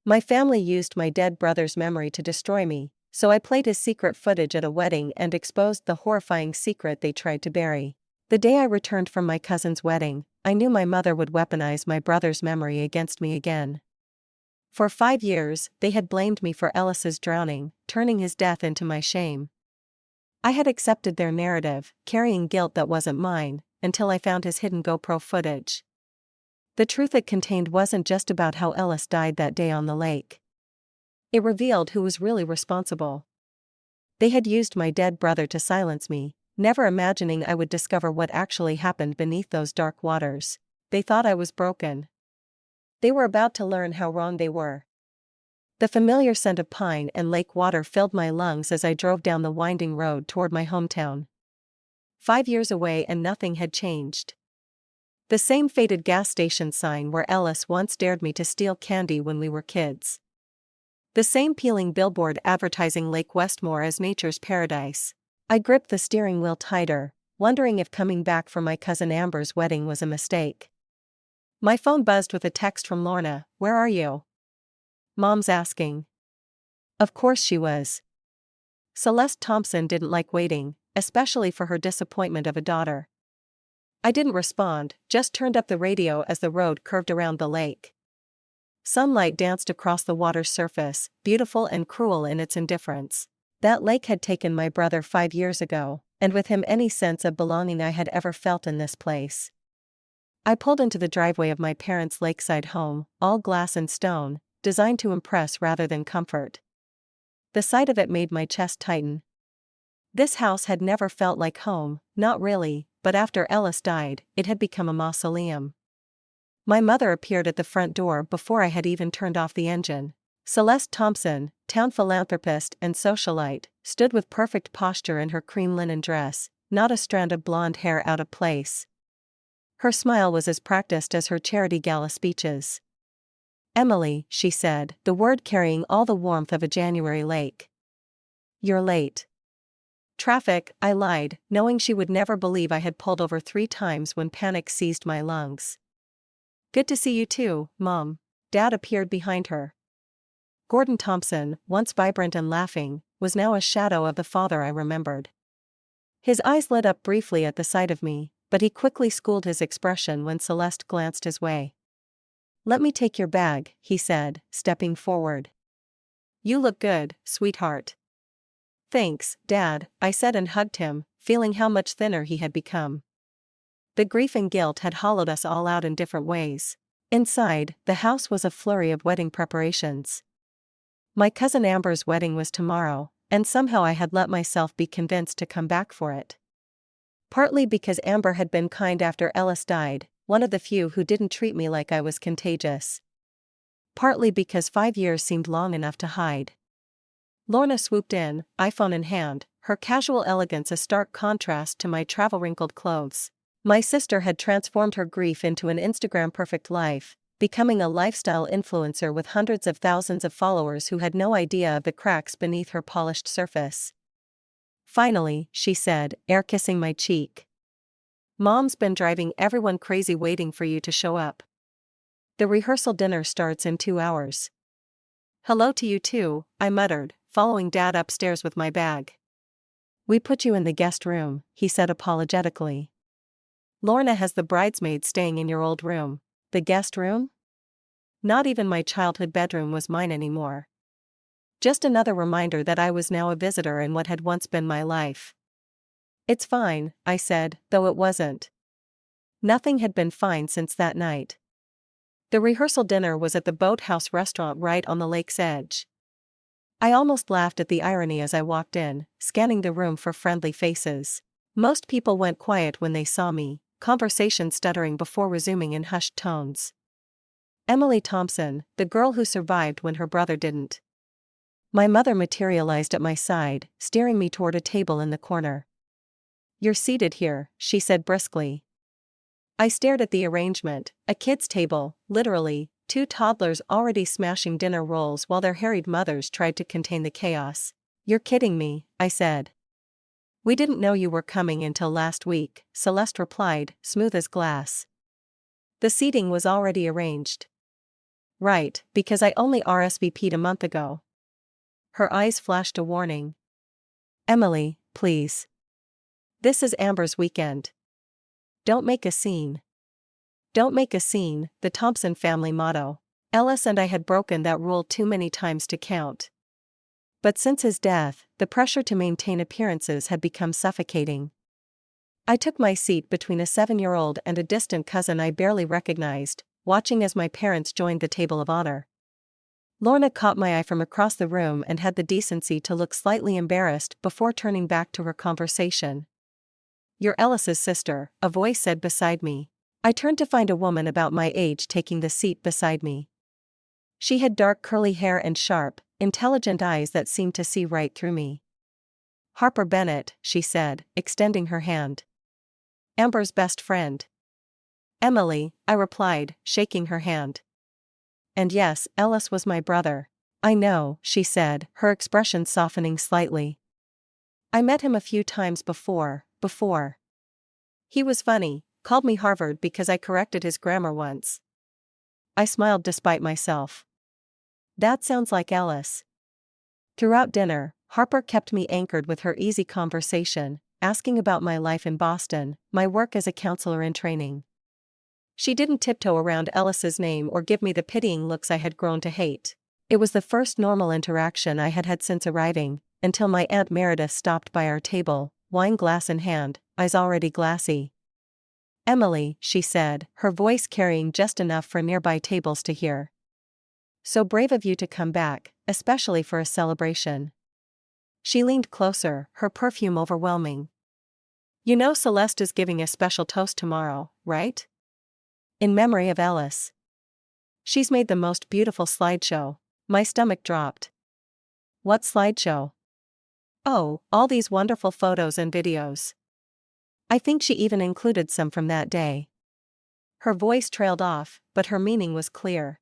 My family used my dead brother's memory to destroy me, so I played his secret footage at a wedding and exposed the horrifying secret they tried to bury. The day I returned from my cousin's wedding, I knew my mother would weaponize my brother's memory against me again. For 5 years, they had blamed me for Ellis's drowning, turning his death into my shame. I had accepted their narrative, carrying guilt that wasn't mine, until I found his hidden GoPro footage. The truth it contained wasn't just about how Ellis died that day on the lake. It revealed who was really responsible. They had used my dead brother to silence me, never imagining I would discover what actually happened beneath those dark waters. They thought I was broken. They were about to learn how wrong they were. The familiar scent of pine and lake water filled my lungs as I drove down the winding road toward my hometown. 5 years away and nothing had changed. The same faded gas station sign where Ellis once dared me to steal candy when we were kids. The same peeling billboard advertising Lake Westmore as nature's paradise. I gripped the steering wheel tighter, wondering if coming back for my cousin Amber's wedding was a mistake. My phone buzzed with a text from Lorna. "Where are you?" Mom's asking. Of course she was. Celeste Thompson didn't like waiting, especially for her disappointment of a daughter. I didn't respond, just turned up the radio as the road curved around the lake. Sunlight danced across the water's surface, beautiful and cruel in its indifference. That lake had taken my brother 5 years ago, and with him any sense of belonging I had ever felt in this place. I pulled into the driveway of my parents' lakeside home, all glass and stone, designed to impress rather than comfort. The sight of it made my chest tighten. This house had never felt like home, not really, but after Ellis died, it had become a mausoleum. My mother appeared at the front door before I had even turned off the engine. Celeste Thompson, town philanthropist and socialite, stood with perfect posture in her cream linen dress, not a strand of blonde hair out of place. Her smile was as practiced as her charity gala speeches. "Emily," she said, the word carrying all the warmth of a January lake. "You're late." "Traffic," I lied, knowing she would never believe I had pulled over 3 times when panic seized my lungs. "Good to see you too, Mom." Dad appeared behind her. Gordon Thompson, once vibrant and laughing, was now a shadow of the father I remembered. His eyes lit up briefly at the sight of me, but he quickly schooled his expression when Celeste glanced his way. "Let me take your bag," he said, stepping forward. "You look good, sweetheart." "Thanks, Dad," I said and hugged him, feeling how much thinner he had become. The grief and guilt had hollowed us all out in different ways. Inside, the house was a flurry of wedding preparations. My cousin Amber's wedding was tomorrow, and somehow I had let myself be convinced to come back for it. Partly because Amber had been kind after Ellis died, one of the few who didn't treat me like I was contagious. Partly because 5 years seemed long enough to hide. Lorna swooped in, iPhone in hand, her casual elegance a stark contrast to my travel-wrinkled clothes. My sister had transformed her grief into an Instagram-perfect life, becoming a lifestyle influencer with hundreds of thousands of followers who had no idea of the cracks beneath her polished surface. "Finally," she said, air-kissing my cheek. "Mom's been driving everyone crazy waiting for you to show up. The rehearsal dinner starts in 2 hours." "Hello to you too," I muttered, following Dad upstairs with my bag. "We put you in the guest room," he said apologetically. "Lorna has the bridesmaids staying in your old room." The guest room? Not even my childhood bedroom was mine anymore. Just another reminder that I was now a visitor in what had once been my life. "It's fine," I said, though it wasn't. Nothing had been fine since that night. The rehearsal dinner was at the Boathouse restaurant right on the lake's edge. I almost laughed at the irony as I walked in, scanning the room for friendly faces. Most people went quiet when they saw me, conversation stuttering before resuming in hushed tones. Emily Thompson, the girl who survived when her brother didn't. My mother materialized at my side, steering me toward a table in the corner. "You're seated here," she said briskly. I stared at the arrangement, a kid's table, literally, 2 toddlers already smashing dinner rolls while their harried mothers tried to contain the chaos. "You're kidding me," I said. "We didn't know you were coming until last week," Celeste replied, smooth as glass. The seating was already arranged. Right, because I only RSVP'd a month ago. Her eyes flashed a warning. Emily, please. This is Amber's weekend. Don't make a scene. Don't make a scene, the Thompson family motto. Ellis and I had broken that rule too many times to count. But since his death, the pressure to maintain appearances had become suffocating. I took my seat between a 7-year-old and a distant cousin I barely recognized, watching as my parents joined the table of honor. Lorna caught my eye from across the room and had the decency to look slightly embarrassed before turning back to her conversation. "You're Ellis's sister," a voice said beside me. I turned to find a woman about my age taking the seat beside me. She had dark curly hair and sharp, intelligent eyes that seemed to see right through me. "Harper Bennett," she said, extending her hand. "Amber's best friend." "Emily," I replied, shaking her hand. And yes, Ellis was my brother. "I know," she said, her expression softening slightly. "I met him a few times before. He was funny, called me Harvard because I corrected his grammar once." I smiled despite myself. That sounds like Ellis. Throughout dinner, Harper kept me anchored with her easy conversation, asking about my life in Boston, my work as a counselor in training. She didn't tiptoe around Ellis's name or give me the pitying looks I had grown to hate. It was the first normal interaction I had had since arriving, until my Aunt Meredith stopped by our table, wine glass in hand, eyes already glassy. "Emily," she said, her voice carrying just enough for nearby tables to hear. "So brave of you to come back, especially for a celebration." She leaned closer, her perfume overwhelming. "You know Celeste is giving a special toast tomorrow, right? In memory of Ellis. She's made the most beautiful slideshow." My stomach dropped. "What slideshow?" "Oh, all these wonderful photos and videos. I think she even included some from that day." Her voice trailed off, but her meaning was clear.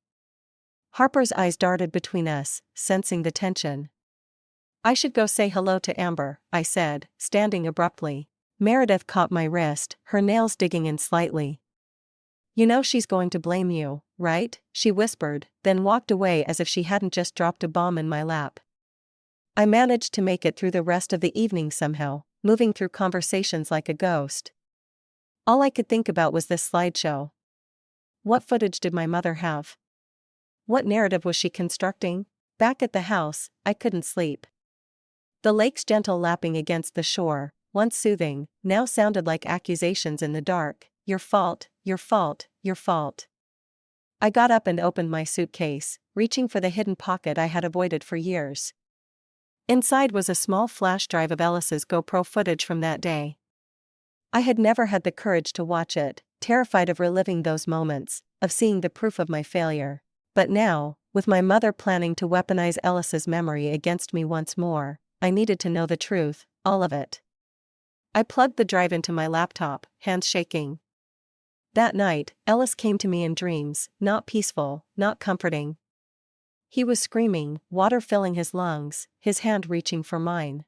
Harper's eyes darted between us, sensing the tension. "I should go say hello to Amber," I said, standing abruptly. Meredith caught my wrist, her nails digging in slightly. "You know she's going to blame you, right?" she whispered, then walked away as if she hadn't just dropped a bomb in my lap. I managed to make it through the rest of the evening somehow, moving through conversations like a ghost. All I could think about was this slideshow. What footage did my mother have? What narrative was she constructing? Back at the house, I couldn't sleep. The lake's gentle lapping against the shore, once soothing, now sounded like accusations in the dark. "Your fault, your fault, your fault." I got up and opened my suitcase, reaching for the hidden pocket I had avoided for years. Inside was a small flash drive of Ellis's GoPro footage from that day. I had never had the courage to watch it, terrified of reliving those moments, of seeing the proof of my failure. But now, with my mother planning to weaponize Ellis's memory against me once more, I needed to know the truth, all of it. I plugged the drive into my laptop, hands shaking. That night, Ellis came to me in dreams, not peaceful, not comforting. He was screaming, water filling his lungs, his hand reaching for mine.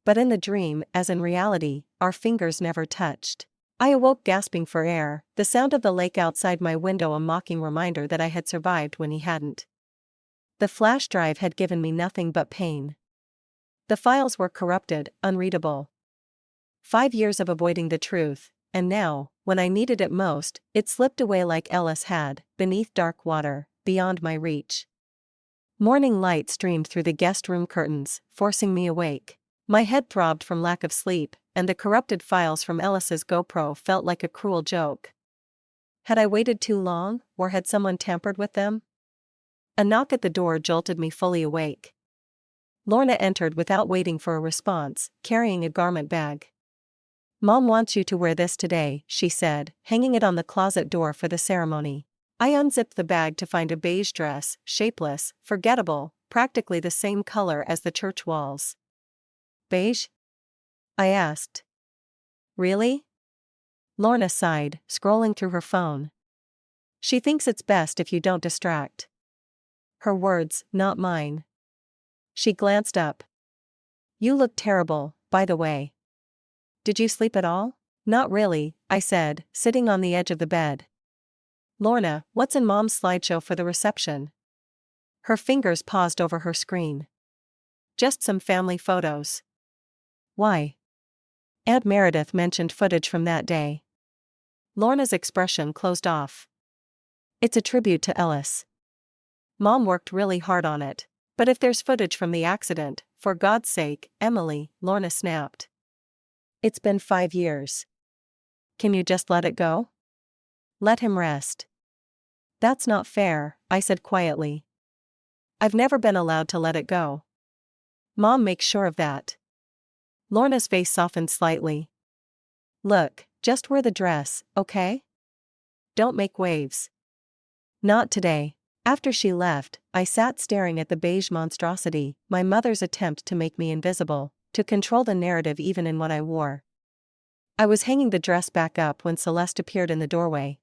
But in the dream, as in reality, our fingers never touched. I awoke gasping for air, the sound of the lake outside my window a mocking reminder that I had survived when he hadn't. The flash drive had given me nothing but pain. The files were corrupted, unreadable. 5 years of avoiding the truth, and now, when I needed it most, it slipped away like Ellis had, beneath dark water, beyond my reach. Morning light streamed through the guest room curtains, forcing me awake. My head throbbed from lack of sleep, and the corrupted files from Ellis's GoPro felt like a cruel joke. Had I waited too long, or had someone tampered with them? A knock at the door jolted me fully awake. Lorna entered without waiting for a response, carrying a garment bag. "Mom wants you to wear this today," she said, hanging it on the closet door for the ceremony. I unzipped the bag to find a beige dress, shapeless, forgettable, practically the same color as the church walls. "Beige?" I asked. "Really?" Lorna sighed, scrolling through her phone. "She thinks it's best if you don't distract." Her words, not mine. She glanced up. "You look terrible, by the way. Did you sleep at all?" "Not really," I said, sitting on the edge of the bed. Lorna, what's in Mom's slideshow for the reception? Her fingers paused over her screen. Just some family photos. Why? Aunt Meredith mentioned footage from that day. Lorna's expression closed off. It's a tribute to Ellis. Mom worked really hard on it. But if there's footage from the accident, for God's sake, Emily, Lorna snapped. It's been 5 years. Can you just let it go? Let him rest. That's not fair, I said quietly. I've never been allowed to let it go. Mom makes sure of that. Lorna's face softened slightly. Look, just wear the dress, okay? Don't make waves. Not today. After she left, I sat staring at the beige monstrosity, my mother's attempt to make me invisible, to control the narrative even in what I wore. I was hanging the dress back up when Celeste appeared in the doorway.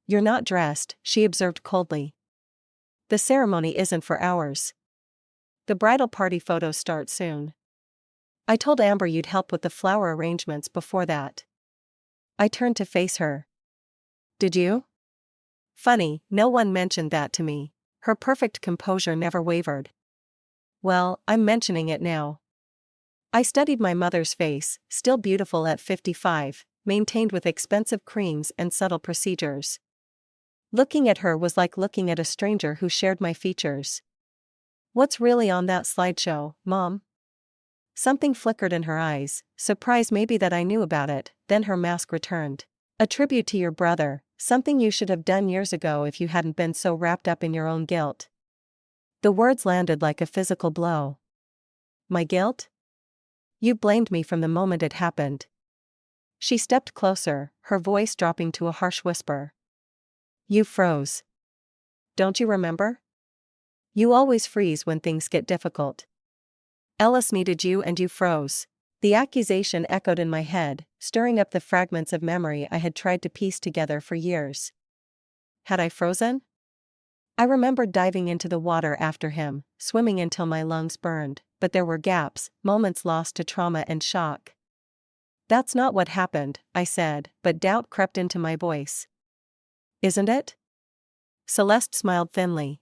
You're not dressed, she observed coldly. The ceremony isn't for hours. The bridal party photos start soon. I told Amber you'd help with the flower arrangements before that. I turned to face her. Did you? Funny, no one mentioned that to me. Her perfect composure never wavered. Well, I'm mentioning it now. I studied my mother's face, still beautiful at 55, maintained with expensive creams and subtle procedures. Looking at her was like looking at a stranger who shared my features. What's really on that slideshow, Mom? Something flickered in her eyes, surprised maybe that I knew about it, then her mask returned. A tribute to your brother, something you should have done years ago if you hadn't been so wrapped up in your own guilt. The words landed like a physical blow. My guilt? You blamed me from the moment it happened. She stepped closer, her voice dropping to a harsh whisper. You froze. Don't you remember? You always freeze when things get difficult. Ellis needed you and you froze. The accusation echoed in my head, stirring up the fragments of memory I had tried to piece together for years. Had I frozen? I remembered diving into the water after him, swimming until my lungs burned, but there were gaps, moments lost to trauma and shock. That's not what happened, I said, but doubt crept into my voice. Isn't it? Celeste smiled thinly.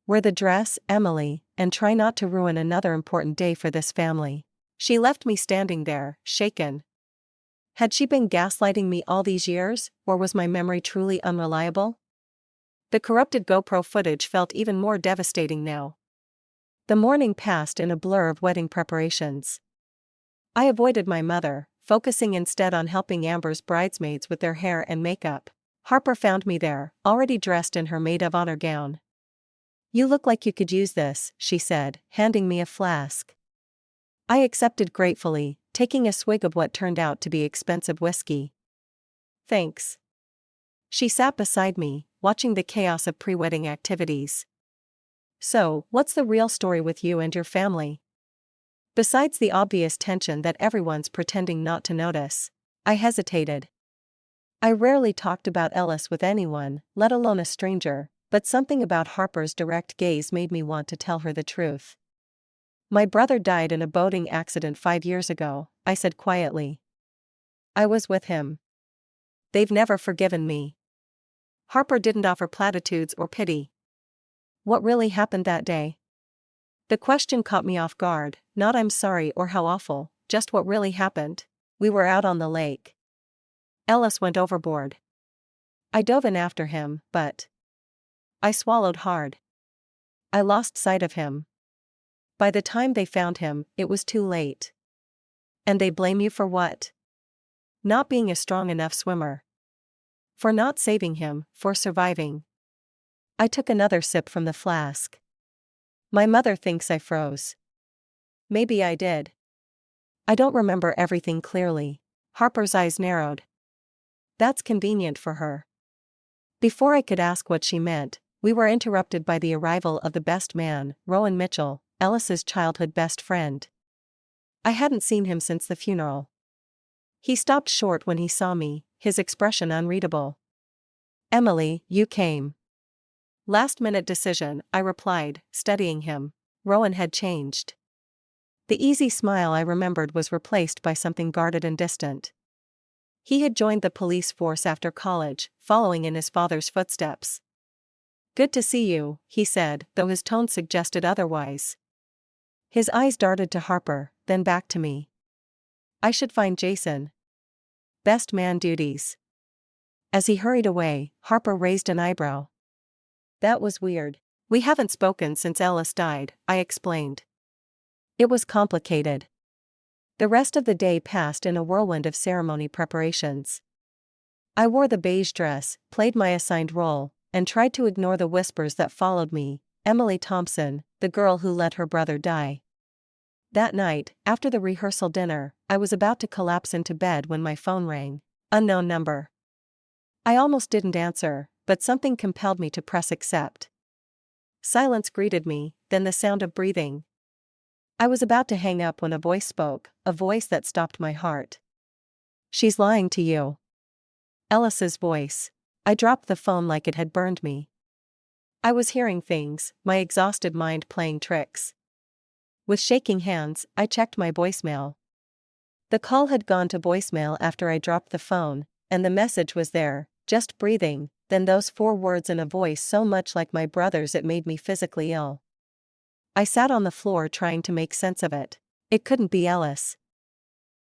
Wear the dress, Emily, and try not to ruin another important day for this family. She left me standing there, shaken. Had she been gaslighting me all these years, or was my memory truly unreliable? The corrupted GoPro footage felt even more devastating now. The morning passed in a blur of wedding preparations. I avoided my mother, focusing instead on helping Amber's bridesmaids with their hair and makeup. Harper found me there, already dressed in her maid of honor gown. You look like you could use this, she said, handing me a flask. I accepted gratefully, taking a swig of what turned out to be expensive whiskey. Thanks. She sat beside me, watching the chaos of pre-wedding activities. So, what's the real story with you and your family? Besides the obvious tension that everyone's pretending not to notice. I hesitated. I rarely talked about Ellis with anyone, let alone a stranger, but something about Harper's direct gaze made me want to tell her the truth. My brother died in a boating accident 5 years ago, I said quietly. I was with him. They've never forgiven me. Harper didn't offer platitudes or pity. What really happened that day? The question caught me off guard, not I'm sorry or how awful, just what really happened. We were out on the lake. Ellis went overboard. I dove in after him, but I swallowed hard. I lost sight of him. By the time they found him, it was too late. And they blame you for what? Not being a strong enough swimmer. For not saving him, for surviving. I took another sip from the flask. My mother thinks I froze. Maybe I did. I don't remember everything clearly. Harper's eyes narrowed. That's convenient for her. Before I could ask what she meant, we were interrupted by the arrival of the best man, Rowan Mitchell, Ellis's childhood best friend. I hadn't seen him since the funeral. He stopped short when he saw me, his expression unreadable. Emily, you came. Last-minute decision, I replied, studying him. Rowan had changed. The easy smile I remembered was replaced by something guarded and distant. He had joined the police force after college, following in his father's footsteps. "Good to see you," he said, though his tone suggested otherwise. His eyes darted to Harper, then back to me. "I should find Jason. Best man duties." As he hurried away, Harper raised an eyebrow. "That was weird. We haven't spoken since Ellis died," I explained. It was complicated. The rest of the day passed in a whirlwind of ceremony preparations. I wore the beige dress, played my assigned role, and tried to ignore the whispers that followed me. Emily Thompson, the girl who let her brother die. That night, after the rehearsal dinner, I was about to collapse into bed when my phone rang. Unknown number. I almost didn't answer, but something compelled me to press accept. Silence greeted me, then the sound of breathing. I was about to hang up when a voice spoke, a voice that stopped my heart. "She's lying to you." Ellis's voice. I dropped the phone like it had burned me. I was hearing things, my exhausted mind playing tricks. With shaking hands, I checked my voicemail. The call had gone to voicemail after I dropped the phone, and the message was there, just breathing, then those 4 words in a voice so much like my brother's it made me physically ill. I sat on the floor trying to make sense of it. It couldn't be Ellis.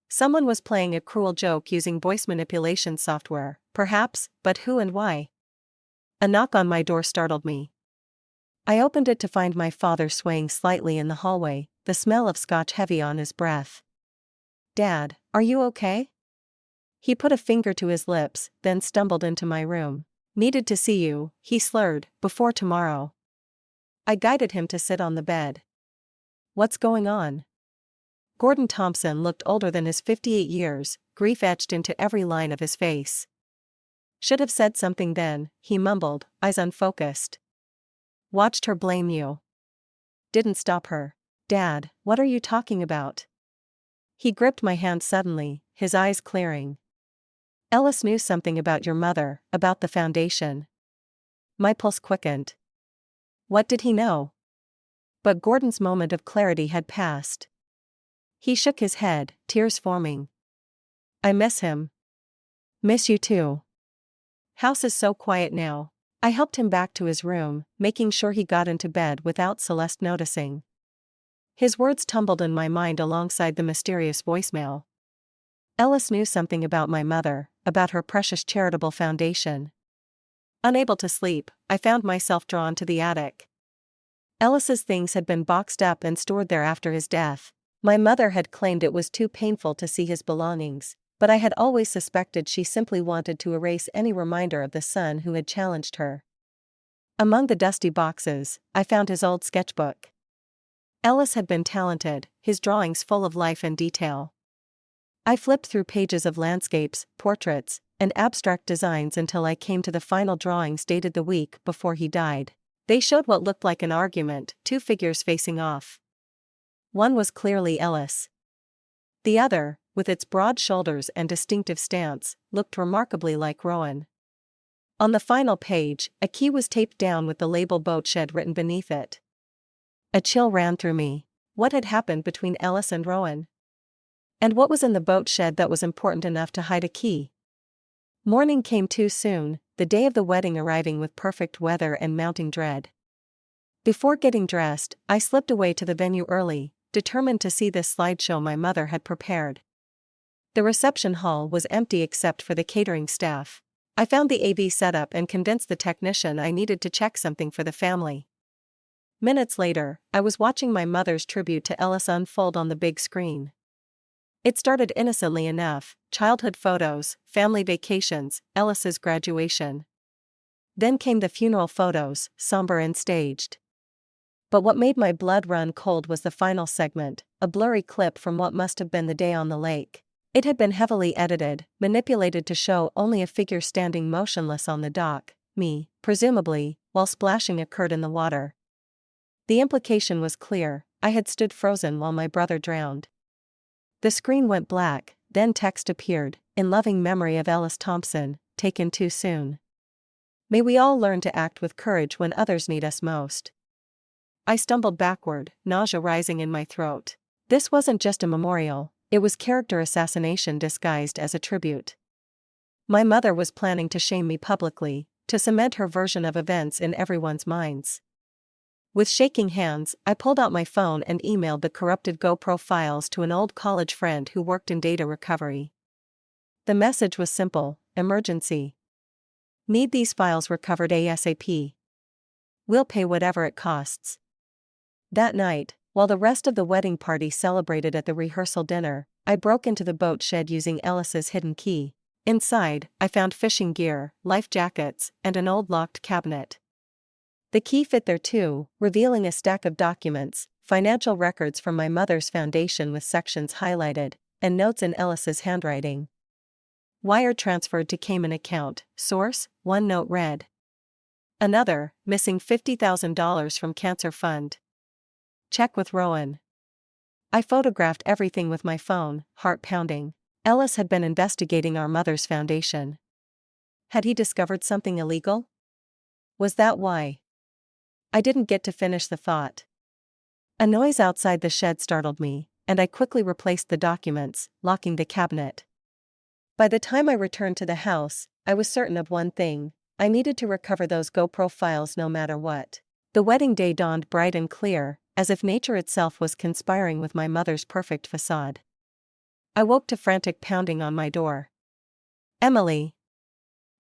Someone was playing a cruel joke using voice manipulation software, perhaps, but who and why? A knock on my door startled me. I opened it to find my father swaying slightly in the hallway, the smell of scotch heavy on his breath. "Dad, are you okay?" He put a finger to his lips, then stumbled into my room. "Needed to see you," he slurred, "before tomorrow." I guided him to sit on the bed. "What's going on?" Gordon Thompson looked older than his 58 years, grief etched into every line of his face. "Should have said something then," he mumbled, eyes unfocused. "Watched her blame you. Didn't stop her." "Dad, what are you talking about?" He gripped my hand suddenly, his eyes clearing. "Ellis knew something about your mother, about the foundation." My pulse quickened. What did he know? But Gordon's moment of clarity had passed. He shook his head, tears forming. "I miss him." "Miss you too." "House is so quiet now." I helped him back to his room, making sure he got into bed without Celeste noticing. His words tumbled in my mind alongside the mysterious voicemail. Ellis knew something about my mother, about her precious charitable foundation. Unable to sleep, I found myself drawn to the attic. Ellis's things had been boxed up and stored there after his death. My mother had claimed it was too painful to see his belongings, but I had always suspected she simply wanted to erase any reminder of the son who had challenged her. Among the dusty boxes, I found his old sketchbook. Ellis had been talented, his drawings full of life and detail. I flipped through pages of landscapes, portraits, and abstract designs until I came to the final drawings dated the week before he died. They showed what looked like an argument, 2 figures facing off. One was clearly Ellis. The other, with its broad shoulders and distinctive stance, looked remarkably like Rowan. On the final page, a key was taped down with the label "Boat Shed" written beneath it. A chill ran through me. What had happened between Ellis and Rowan? And what was in the boat shed that was important enough to hide a key? Morning came too soon, the day of the wedding arriving with perfect weather and mounting dread. Before getting dressed, I slipped away to the venue early, determined to see this slideshow my mother had prepared. The reception hall was empty except for the catering staff. I found the AV setup and convinced the technician I needed to check something for the family. Minutes later, I was watching my mother's tribute to Ellis unfold on the big screen. It started innocently enough: childhood photos, family vacations, Ellis's graduation. Then came the funeral photos, somber and staged. But what made my blood run cold was the final segment, a blurry clip from what must have been the day on the lake. It had been heavily edited, manipulated to show only a figure standing motionless on the dock, me, presumably, while splashing occurred in the water. The implication was clear: I had stood frozen while my brother drowned. The screen went black, then text appeared: "In loving memory of Ellis Thompson, taken too soon. May we all learn to act with courage when others need us most." I stumbled backward, nausea rising in my throat. This wasn't just a memorial, it was character assassination disguised as a tribute. My mother was planning to shame me publicly, to cement her version of events in everyone's minds. With shaking hands, I pulled out my phone and emailed the corrupted GoPro files to an old college friend who worked in data recovery. The message was simple: emergency. Need these files recovered ASAP. We'll pay whatever it costs. That night, while the rest of the wedding party celebrated at the rehearsal dinner, I broke into the boat shed using Ellis's hidden key. Inside, I found fishing gear, life jackets, and an old locked cabinet. The key fit there too, revealing a stack of documents, financial records from my mother's foundation with sections highlighted, and notes in Ellis's handwriting. Wire transferred to Cayman account, source, one note read. Another, missing $50,000 from cancer fund. Check with Rowan. I photographed everything with my phone, heart pounding. Ellis had been investigating our mother's foundation. Had he discovered something illegal? Was that why? I didn't get to finish the thought. A noise outside the shed startled me, and I quickly replaced the documents, locking the cabinet. By the time I returned to the house, I was certain of one thing: I needed to recover those GoPro files no matter what. The wedding day dawned bright and clear, as if nature itself was conspiring with my mother's perfect facade. I woke to frantic pounding on my door. Emily.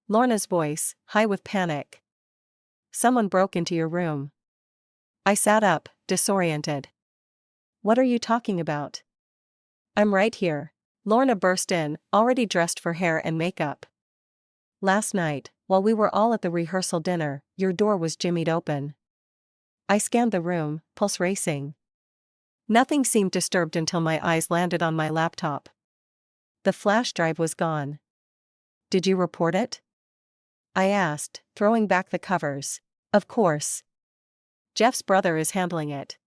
Lorna's voice, high with panic. Someone broke into your room. I sat up, disoriented. What are you talking about? I'm right here. Lorna burst in, already dressed for hair and makeup. Last night, while we were all at the rehearsal dinner, your door was jimmied open. I scanned the room, pulse racing. Nothing seemed disturbed until my eyes landed on my laptop. The flash drive was gone. Did you report it? I asked, throwing back the covers. Of course. Jeff's brother is handling it.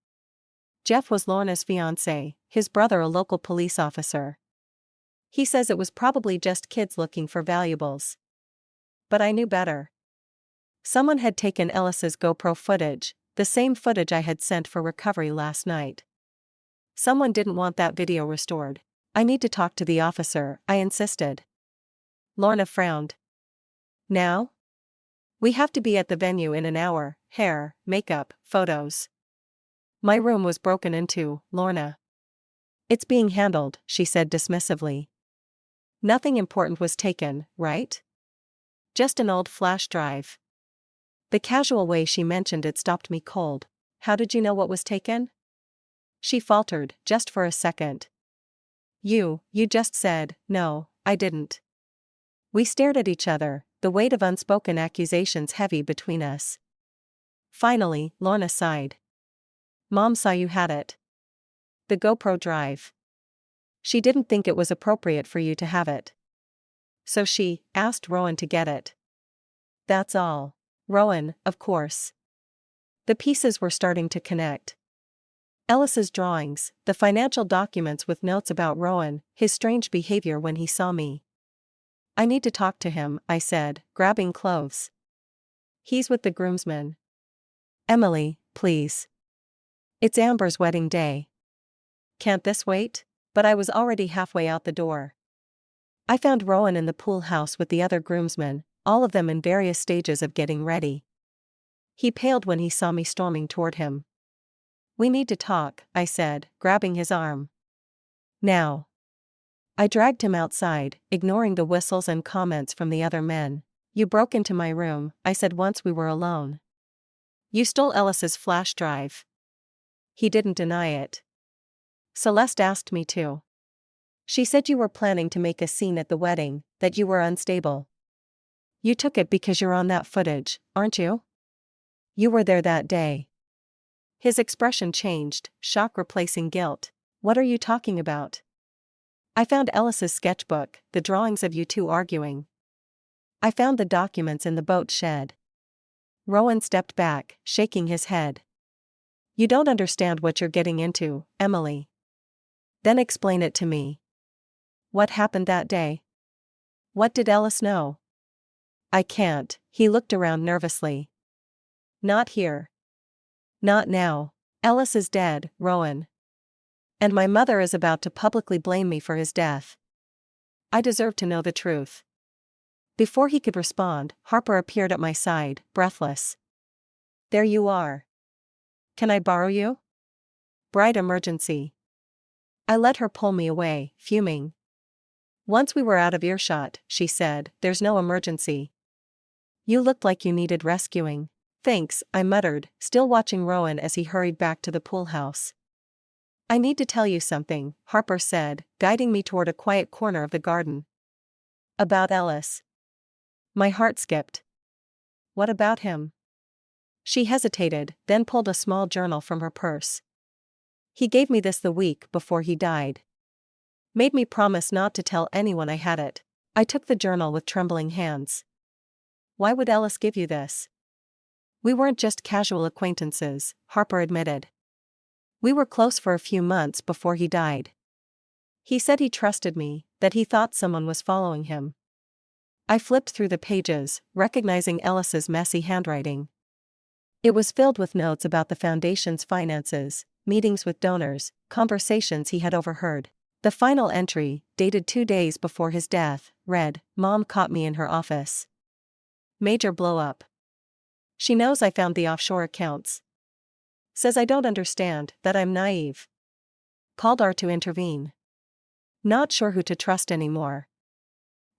Jeff was Lorna's fiancé, his brother a local police officer. He says it was probably just kids looking for valuables. But I knew better. Someone had taken Ellis's GoPro footage, the same footage I had sent for recovery last night. Someone didn't want that video restored. I need to talk to the officer, I insisted. Lorna frowned. Now? We have to be at the venue in an hour: hair, makeup, photos. My room was broken into, Lorna. It's being handled, she said dismissively. Nothing important was taken, right? Just an old flash drive. The casual way she mentioned it stopped me cold. How did you know what was taken? She faltered, just for a second. You just said, no, I didn't. We stared at each other, the weight of unspoken accusations heavy between us. Finally, Lorna sighed. Mom saw you had it. The GoPro drive. She didn't think it was appropriate for you to have it. So she asked Rowan to get it. That's all. Rowan, of course. The pieces were starting to connect. Ellis's drawings, the financial documents with notes about Rowan, his strange behavior when he saw me. I need to talk to him, I said, grabbing clothes. He's with the groomsmen. Emily, please. It's Amber's wedding day. Can't this wait? But I was already halfway out the door. I found Rowan in the pool house with the other groomsmen, all of them in various stages of getting ready. He paled when he saw me storming toward him. We need to talk, I said, grabbing his arm. Now. I dragged him outside, ignoring the whistles and comments from the other men. You broke into my room, I said once we were alone. You stole Ellis's flash drive. He didn't deny it. Celeste asked me to. She said you were planning to make a scene at the wedding, that you were unstable. You took it because you're on that footage, aren't you? You were there that day. His expression changed, shock replacing guilt. What are you talking about? I found Ellis's sketchbook, the drawings of you two arguing. I found the documents in the boat shed. Rowan stepped back, shaking his head. You don't understand what you're getting into, Emily. Then explain it to me. What happened that day? What did Ellis know? I can't, he looked around nervously. Not here. Not now. Ellis is dead, Rowan. And my mother is about to publicly blame me for his death. I deserve to know the truth. Before he could respond, Harper appeared at my side, breathless. "There you are. Can I borrow you?" "Bright emergency." I let her pull me away, fuming. Once we were out of earshot, she said, "There's no emergency. You looked like you needed rescuing." "Thanks," I muttered, still watching Rowan as he hurried back to the pool house. "I need to tell you something," Harper said, guiding me toward a quiet corner of the garden. "About Ellis." My heart skipped. "What about him?" She hesitated, then pulled a small journal from her purse. "He gave me this the week before he died. Made me promise not to tell anyone I had it." I took the journal with trembling hands. "Why would Ellis give you this?" "We weren't just casual acquaintances," Harper admitted. "We were close for a few months before he died. He said he trusted me, that he thought someone was following him." I flipped through the pages, recognizing Ellis's messy handwriting. It was filled with notes about the foundation's finances, meetings with donors, conversations he had overheard. The final entry, dated 2 days before his death, read, "Mom caught me in her office. Major blow-up. She knows I found the offshore accounts. Says I don't understand, that I'm naive. Called R to intervene. Not sure who to trust anymore.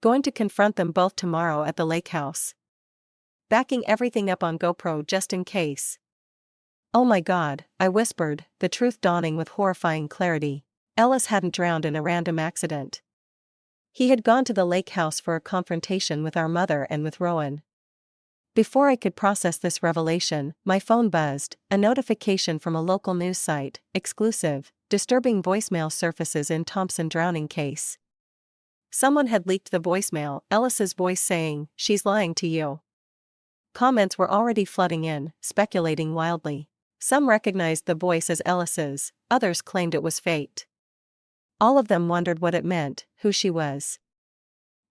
Going to confront them both tomorrow at the lake house. Backing everything up on GoPro just in case." "Oh my God," I whispered, the truth dawning with horrifying clarity. Ellis hadn't drowned in a random accident. He had gone to the lake house for a confrontation with our mother and with Rowan. Before I could process this revelation, my phone buzzed, a notification from a local news site, exclusive, disturbing voicemail surfaces in Thompson drowning case. Someone had leaked the voicemail, Ellis's voice saying, "She's lying to you." Comments were already flooding in, speculating wildly. Some recognized the voice as Ellis's, others claimed it was faked. All of them wondered what it meant, who she was.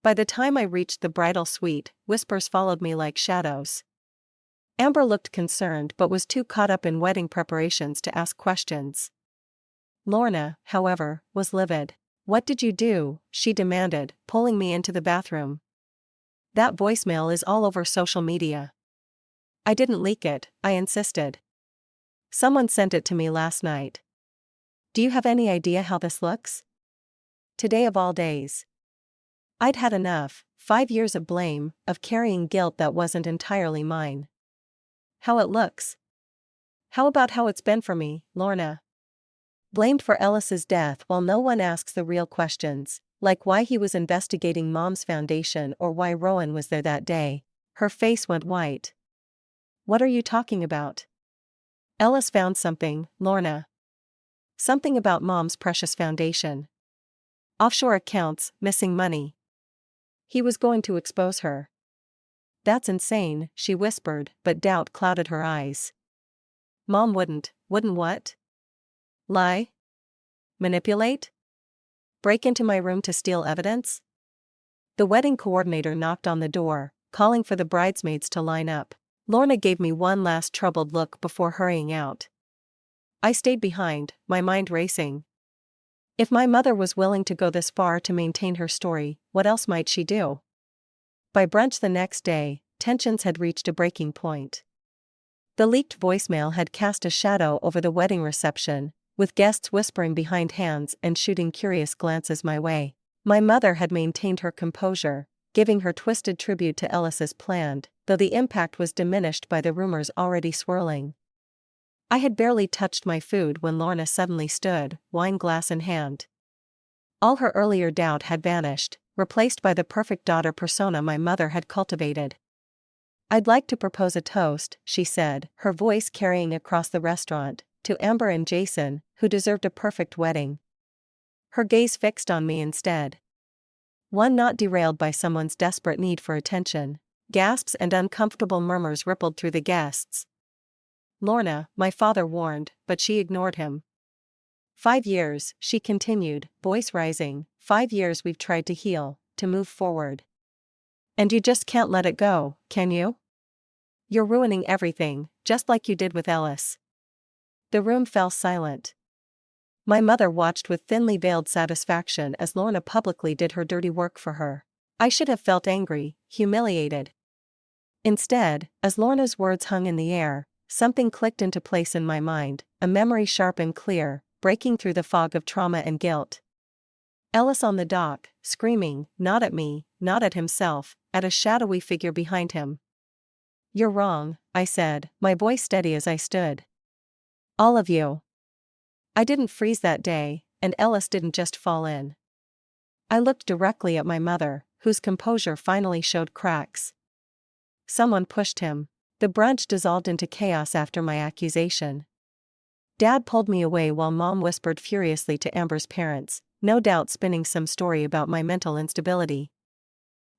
By the time I reached the bridal suite, whispers followed me like shadows. Amber looked concerned but was too caught up in wedding preparations to ask questions. Lorna, however, was livid. "What did you do?" she demanded, pulling me into the bathroom. "That voicemail is all over social media." "I didn't leak it," I insisted. "Someone sent it to me last night." "Do you have any idea how this looks? Today of all days." I'd had enough, 5 years of blame, of carrying guilt that wasn't entirely mine. "How it looks? How about how it's been for me, Lorna? Blamed for Ellis's death while no one asks the real questions, like why he was investigating Mom's foundation or why Rowan was there that day." Her face went white. "What are you talking about?" "Ellis found something, Lorna. Something about Mom's precious foundation. Offshore accounts, missing money. He was going to expose her." "That's insane," she whispered, but doubt clouded her eyes. "Mom wouldn't what? Lie? Manipulate? Break into my room to steal evidence?" The wedding coordinator knocked on the door, calling for the bridesmaids to line up. Lorna gave me one last troubled look before hurrying out. I stayed behind, my mind racing. If my mother was willing to go this far to maintain her story, what else might she do? By brunch the next day, tensions had reached a breaking point. The leaked voicemail had cast a shadow over the wedding reception, with guests whispering behind hands and shooting curious glances my way. My mother had maintained her composure, giving her twisted tribute to Ellis as planned, though the impact was diminished by the rumors already swirling. I had barely touched my food when Lorna suddenly stood, wine glass in hand. All her earlier doubt had vanished, replaced by the perfect daughter persona my mother had cultivated. "I'd like to propose a toast," she said, her voice carrying across the restaurant, "to Amber and Jason, who deserved a perfect wedding." Her gaze fixed on me instead. One not derailed by someone's desperate need for attention. Gasps and uncomfortable murmurs rippled through the guests. "Lorna," my father warned, but she ignored him. 5 years, she continued, voice rising, 5 years we've tried to heal, to move forward. And you just can't let it go, can you? You're ruining everything, just like you did with Ellis." The room fell silent. My mother watched with thinly veiled satisfaction as Lorna publicly did her dirty work for her. I should have felt angry, humiliated. Instead, as Lorna's words hung in the air, something clicked into place in my mind, a memory sharp and clear, breaking through the fog of trauma and guilt. Ellis on the dock, screaming, not at me, not at himself, at a shadowy figure behind him. "You're wrong," I said, my voice steady as I stood. "All of you." I didn't freeze that day, and Ellis didn't just fall in. I looked directly at my mother, whose composure finally showed cracks. Someone pushed him. The brunch dissolved into chaos after my accusation. Dad pulled me away while Mom whispered furiously to Amber's parents, no doubt spinning some story about my mental instability.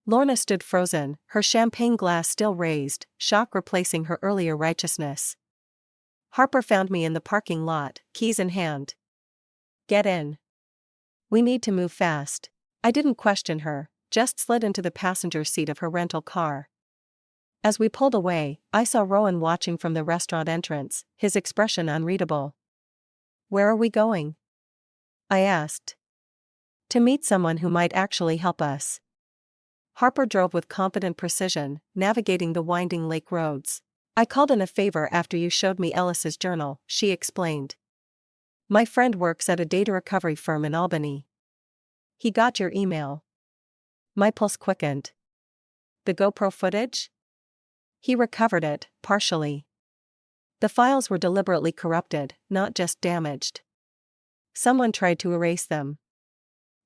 Lorna stood frozen, her champagne glass still raised, shock replacing her earlier righteousness. Harper found me in the parking lot, keys in hand. "Get in. We need to move fast." I didn't question her, just slid into the passenger seat of her rental car. As we pulled away, I saw Rowan watching from the restaurant entrance, his expression unreadable. "Where are we going?" I asked. "To meet someone who might actually help us." Harper drove with confident precision, navigating the winding lake roads. "I called in a favor after you showed me Ellis's journal," she explained. "My friend works at a data recovery firm in Albany. He got your email." My pulse quickened. "The GoPro footage?" "He recovered it, partially. The files were deliberately corrupted, not just damaged. Someone tried to erase them."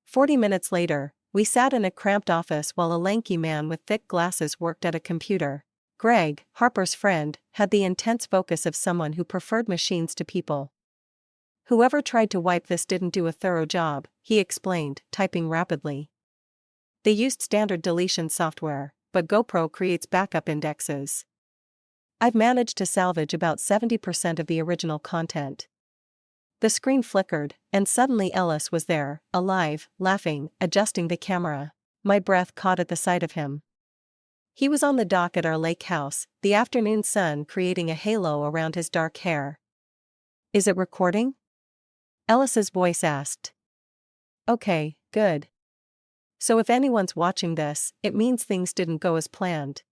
40 minutes later, we sat in a cramped office while a lanky man with thick glasses worked at a computer. Greg, Harper's friend, had the intense focus of someone who preferred machines to people. "Whoever tried to wipe this didn't do a thorough job," he explained, typing rapidly. "They used standard deletion software, but GoPro creates backup indexes. I've managed to salvage about 70% of the original content." The screen flickered, and suddenly Ellis was there, alive, laughing, adjusting the camera. My breath caught at the sight of him. He was on the dock at our lake house, the afternoon sun creating a halo around his dark hair. "Is it recording?" Ellis's voice asked. "Okay, good. So if anyone's watching this, it means things didn't go as planned."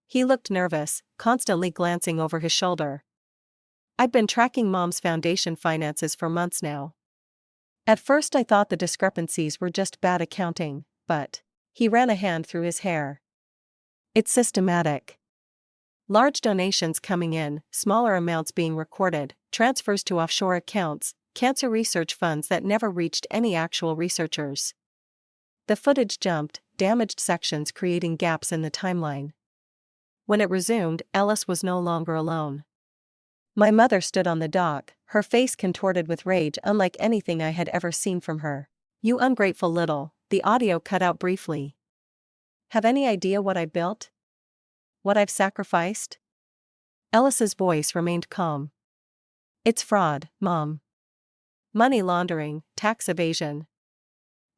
He looked nervous, constantly glancing over his shoulder. "I've been tracking Mom's foundation finances for months now. At first I thought the discrepancies were just bad accounting, but..." He ran a hand through his hair. "It's systematic. Large donations coming in, smaller amounts being recorded, transfers to offshore accounts, cancer research funds that never reached any actual researchers." The footage jumped, damaged sections creating gaps in the timeline. When it resumed, Ellis was no longer alone. My mother stood on the dock, her face contorted with rage unlike anything I had ever seen from her. "You ungrateful little..." The audio cut out briefly. "Have any idea what I built? What I've sacrificed?" Ellis's voice remained calm. "It's fraud, Mom. Money laundering, tax evasion.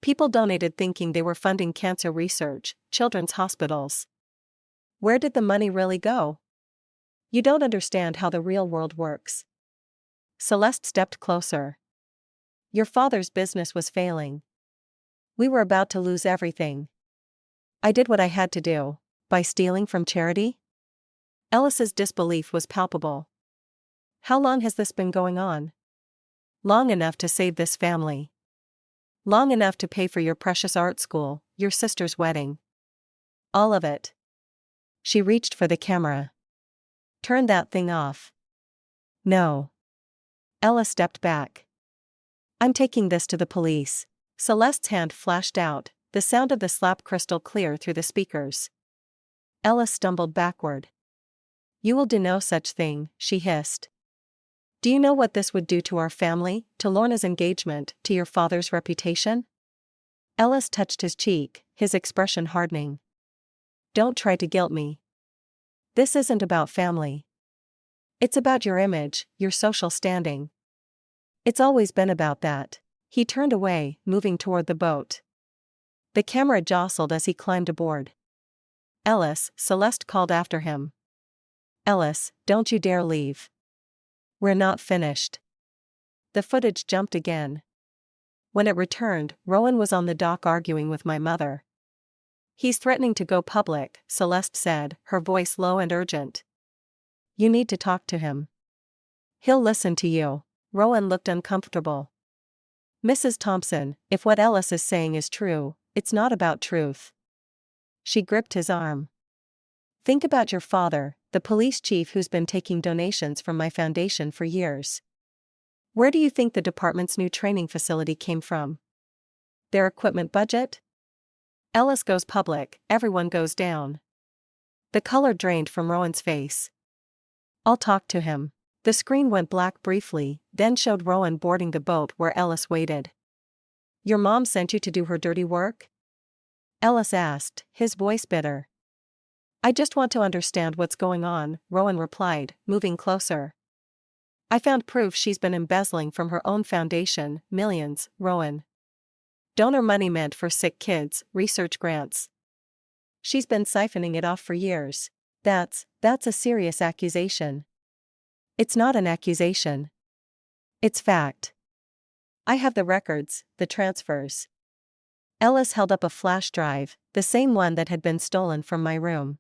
People donated thinking they were funding cancer research, children's hospitals. Where did the money really go? You don't understand how the real world works." Celeste stepped closer. "Your father's business was failing. We were about to lose everything. I did what I had to do." "By stealing from charity?" Ellis's disbelief was palpable. "How long has this been going on?" "Long enough to save this family. Long enough to pay for your precious art school, your sister's wedding. All of it." She reached for the camera. "Turn that thing off." "No." Ella stepped back. "I'm taking this to the police." Celeste's hand flashed out, the sound of the slap crystal clear through the speakers. Ella stumbled backward. "You will do no such thing," she hissed. "Do you know what this would do to our family, to Lorna's engagement, to your father's reputation?" Ellis touched his cheek, his expression hardening. "Don't try to guilt me. This isn't about family. It's about your image, your social standing. It's always been about that." He turned away, moving toward the boat. The camera jostled as he climbed aboard. "Ellis," Celeste called after him. "Ellis, don't you dare leave. We're not finished." The footage jumped again. When it returned, Rowan was on the dock arguing with my mother. He's threatening to go public, Celeste said, her voice low and urgent. You need to talk to him. He'll listen to you. Rowan looked uncomfortable. Mrs. Thompson, if what Ellis is saying is true, it's not about truth. She gripped his arm. Think about your father, the police chief who's been taking donations from my foundation for years. Where do you think the department's new training facility came from? Their equipment budget? Ellis goes public, everyone goes down. The color drained from Rowan's face. I'll talk to him. The screen went black briefly, then showed Rowan boarding the boat where Ellis waited. Your mom sent you to do her dirty work? Ellis asked, his voice bitter. I just want to understand what's going on, Rowan replied, moving closer. I found proof she's been embezzling from her own foundation, millions, Rowan. Donor money meant for sick kids, research grants. She's been siphoning it off for years. That's a serious accusation. It's not an accusation. It's fact. I have the records, the transfers. Ellis held up a flash drive, the same one that had been stolen from my room.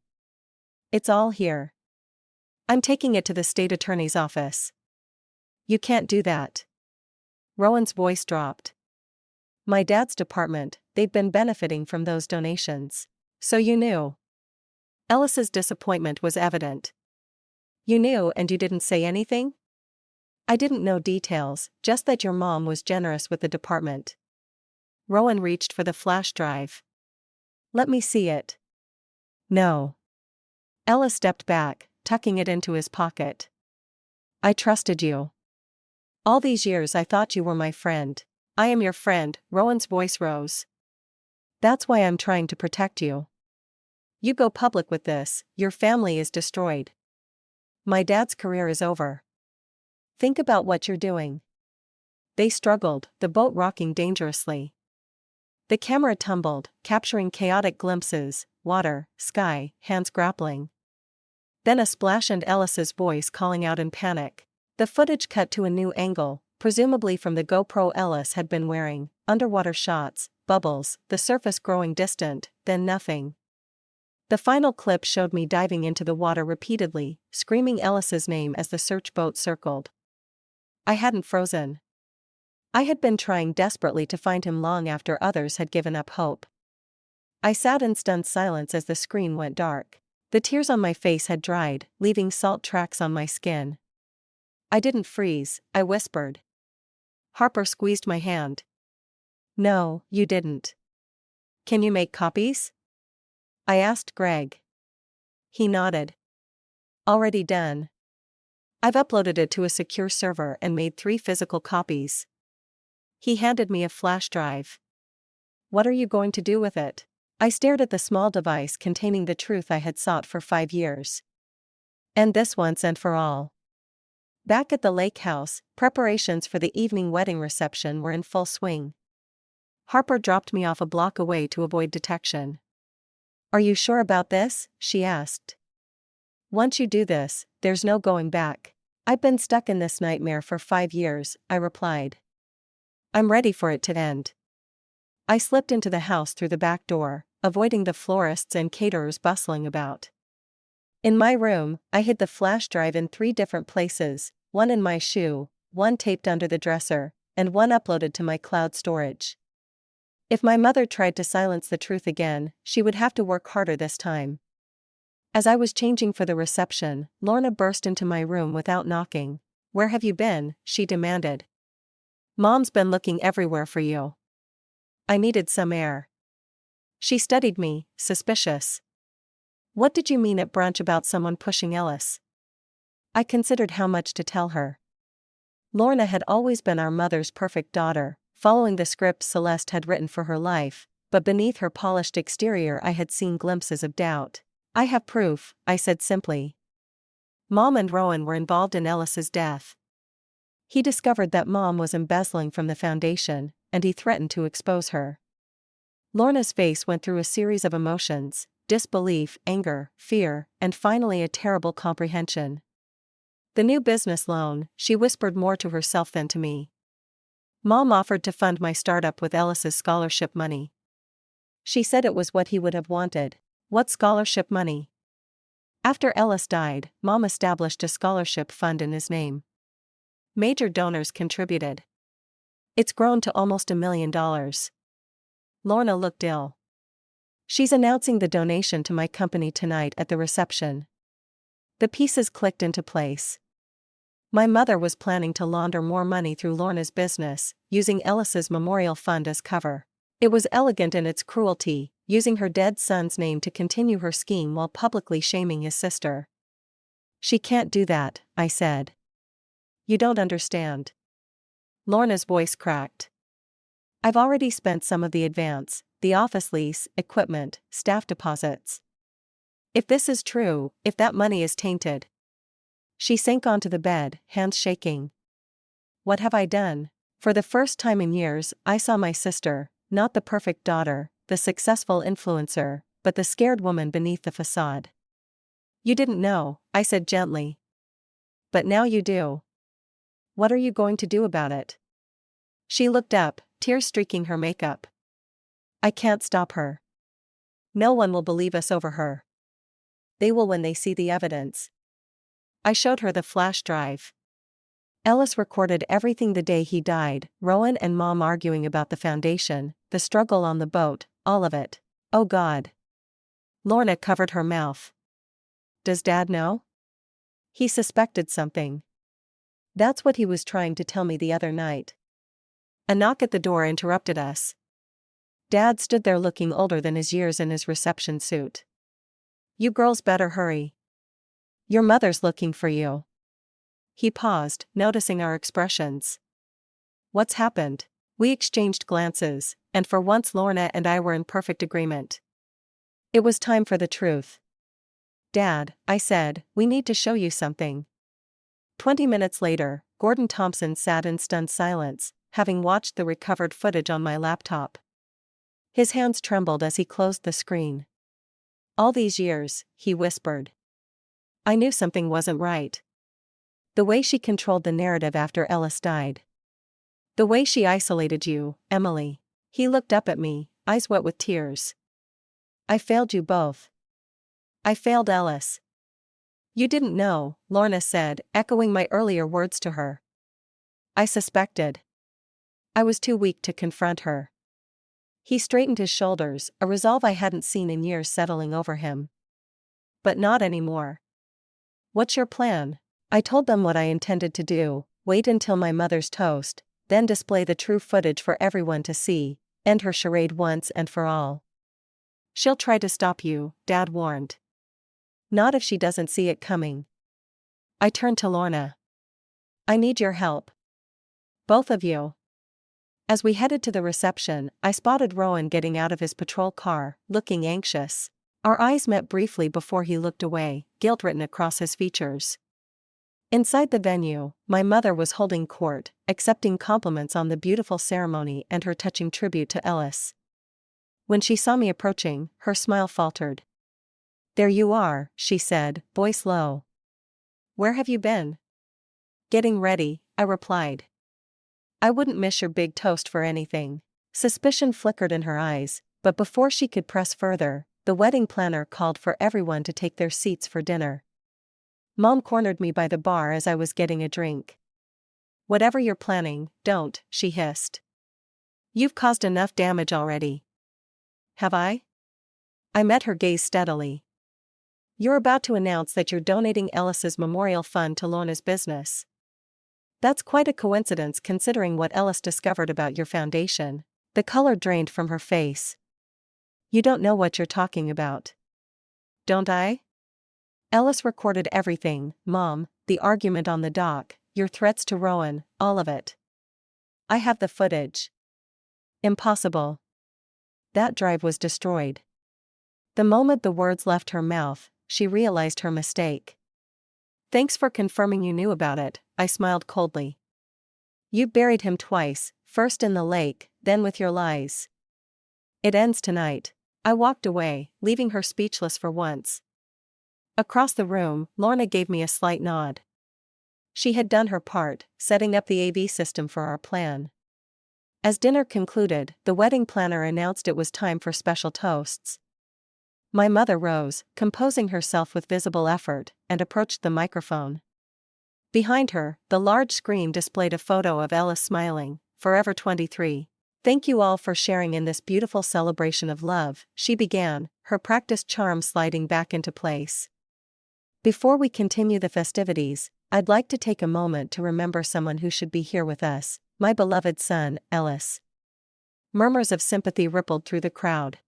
It's all here. I'm taking it to the state attorney's office. You can't do that. Rowan's voice dropped. My dad's department, they'd been benefiting from those donations. So you knew. Ellis's disappointment was evident. You knew and you didn't say anything? I didn't know details, just that your mom was generous with the department. Rowan reached for the flash drive. Let me see it. No. Ellis stepped back, tucking it into his pocket. I trusted you. All these years I thought you were my friend. I am your friend, Rowan's voice rose. That's why I'm trying to protect you. You go public with this, your family is destroyed. My dad's career is over. Think about what you're doing. They struggled, the boat rocking dangerously. The camera tumbled, capturing chaotic glimpses, water, sky, hands grappling. Then a splash and Ellis's voice calling out in panic. The footage cut to a new angle, presumably from the GoPro Ellis had been wearing, underwater shots, bubbles, the surface growing distant, then nothing. The final clip showed me diving into the water repeatedly, screaming Ellis's name as the search boat circled. I hadn't frozen. I had been trying desperately to find him long after others had given up hope. I sat in stunned silence as the screen went dark. The tears on my face had dried, leaving salt tracks on my skin. I didn't freeze, I whispered. Harper squeezed my hand. No, you didn't. Can you make copies? I asked Greg. He nodded. Already done. I've uploaded it to a secure server and made 3 physical copies. He handed me a flash drive. What are you going to do with it? I stared at the small device containing the truth I had sought for 5 years. End this once and for all. Back at the lake house, preparations for the evening wedding reception were in full swing. Harper dropped me off a block away to avoid detection. Are you sure about this? She asked. Once you do this, there's no going back. I've been stuck in this nightmare for 5 years, I replied. I'm ready for it to end. I slipped into the house through the back door, avoiding the florists and caterers bustling about. In my room, I hid the flash drive in 3 different places, one in my shoe, one taped under the dresser, and one uploaded to my cloud storage. If my mother tried to silence the truth again, she would have to work harder this time. As I was changing for the reception, Lorna burst into my room without knocking. Where have you been? She demanded. Mom's been looking everywhere for you. I needed some air. She studied me, suspicious. What did you mean at brunch about someone pushing Ellis? I considered how much to tell her. Lorna had always been our mother's perfect daughter, following the script Celeste had written for her life, but beneath her polished exterior I had seen glimpses of doubt. I have proof, I said simply. Mom and Rowan were involved in Ellis's death. He discovered that Mom was embezzling from the foundation, and he threatened to expose her. Lorna's face went through a series of emotions, disbelief, anger, fear, and finally a terrible comprehension. The new business loan, she whispered more to herself than to me. Mom offered to fund my startup with Ellis's scholarship money. She said it was what he would have wanted. What scholarship money? After Ellis died, Mom established a scholarship fund in his name. Major donors contributed. It's grown to almost $1 million. Lorna looked ill. She's announcing the donation to my company tonight at the reception. The pieces clicked into place. My mother was planning to launder more money through Lorna's business, using Ellis's memorial fund as cover. It was elegant in its cruelty, using her dead son's name to continue her scheme while publicly shaming his sister. She can't do that, I said. You don't understand. Lorna's voice cracked. I've already spent some of the advance, the office lease, equipment, staff deposits. If this is true, if that money is tainted. She sank onto the bed, hands shaking. What have I done? For the first time in years, I saw my sister, not the perfect daughter, the successful influencer, but the scared woman beneath the facade. You didn't know, I said gently. But now you do. What are you going to do about it? She looked up, tears streaking her makeup. I can't stop her. No one will believe us over her. They will when they see the evidence. I showed her the flash drive. Ellis recorded everything the day he died, Rowan and Mom arguing about the foundation, the struggle on the boat, all of it. Oh God. Lorna covered her mouth. Does Dad know? He suspected something. That's what he was trying to tell me the other night. A knock at the door interrupted us. Dad stood there looking older than his years in his reception suit. You girls better hurry. Your mother's looking for you. He paused, noticing our expressions. What's happened? We exchanged glances, and for once Lorna and I were in perfect agreement. It was time for the truth. Dad, I said, we need to show you something. 20 minutes later, Gordon Thompson sat in stunned silence, having watched the recovered footage on my laptop. His hands trembled as he closed the screen. All these years, he whispered. I knew something wasn't right. The way she controlled the narrative after Ellis died. The way she isolated you, Emily. He looked up at me, eyes wet with tears. I failed you both. I failed Ellis. You didn't know, Lorna said, echoing my earlier words to her. I suspected. I was too weak to confront her. He straightened his shoulders, a resolve I hadn't seen in years settling over him. But not anymore. What's your plan? I told them what I intended to do, wait until my mother's toast, then display the true footage for everyone to see, end her charade once and for all. She'll try to stop you, Dad warned. Not if she doesn't see it coming. I turned to Lorna. I need your help. Both of you. As we headed to the reception, I spotted Rowan getting out of his patrol car, looking anxious. Our eyes met briefly before he looked away, guilt written across his features. Inside the venue, my mother was holding court, accepting compliments on the beautiful ceremony and her touching tribute to Ellis. When she saw me approaching, her smile faltered. There you are, she said, voice low. Where have you been? Getting ready, I replied. I wouldn't miss your big toast for anything. Suspicion flickered in her eyes, but before she could press further, the wedding planner called for everyone to take their seats for dinner. Mom cornered me by the bar as I was getting a drink. Whatever you're planning, don't, she hissed. You've caused enough damage already. Have I? I met her gaze steadily. You're about to announce that you're donating Ellis's memorial fund to Lorna's business. That's quite a coincidence considering what Ellis discovered about your foundation. The color drained from her face. You don't know what you're talking about. Don't I? Ellis recorded everything, Mom, the argument on the dock, your threats to Rowan, all of it. I have the footage. Impossible. That drive was destroyed. The moment the words left her mouth, she realized her mistake. Thanks for confirming you knew about it, I smiled coldly. You buried him twice, first in the lake, then with your lies. It ends tonight. I walked away, leaving her speechless for once. Across the room, Lorna gave me a slight nod. She had done her part, setting up the AV system for our plan. As dinner concluded, the wedding planner announced it was time for special toasts. My mother rose, composing herself with visible effort, and approached the microphone. Behind her, the large screen displayed a photo of Ellis smiling, "Forever 23. Thank you all for sharing in this beautiful celebration of love," she began, her practiced charm sliding back into place. Before we continue the festivities, I'd like to take a moment to remember someone who should be here with us, my beloved son, Ellis. Murmurs of sympathy rippled through the crowd.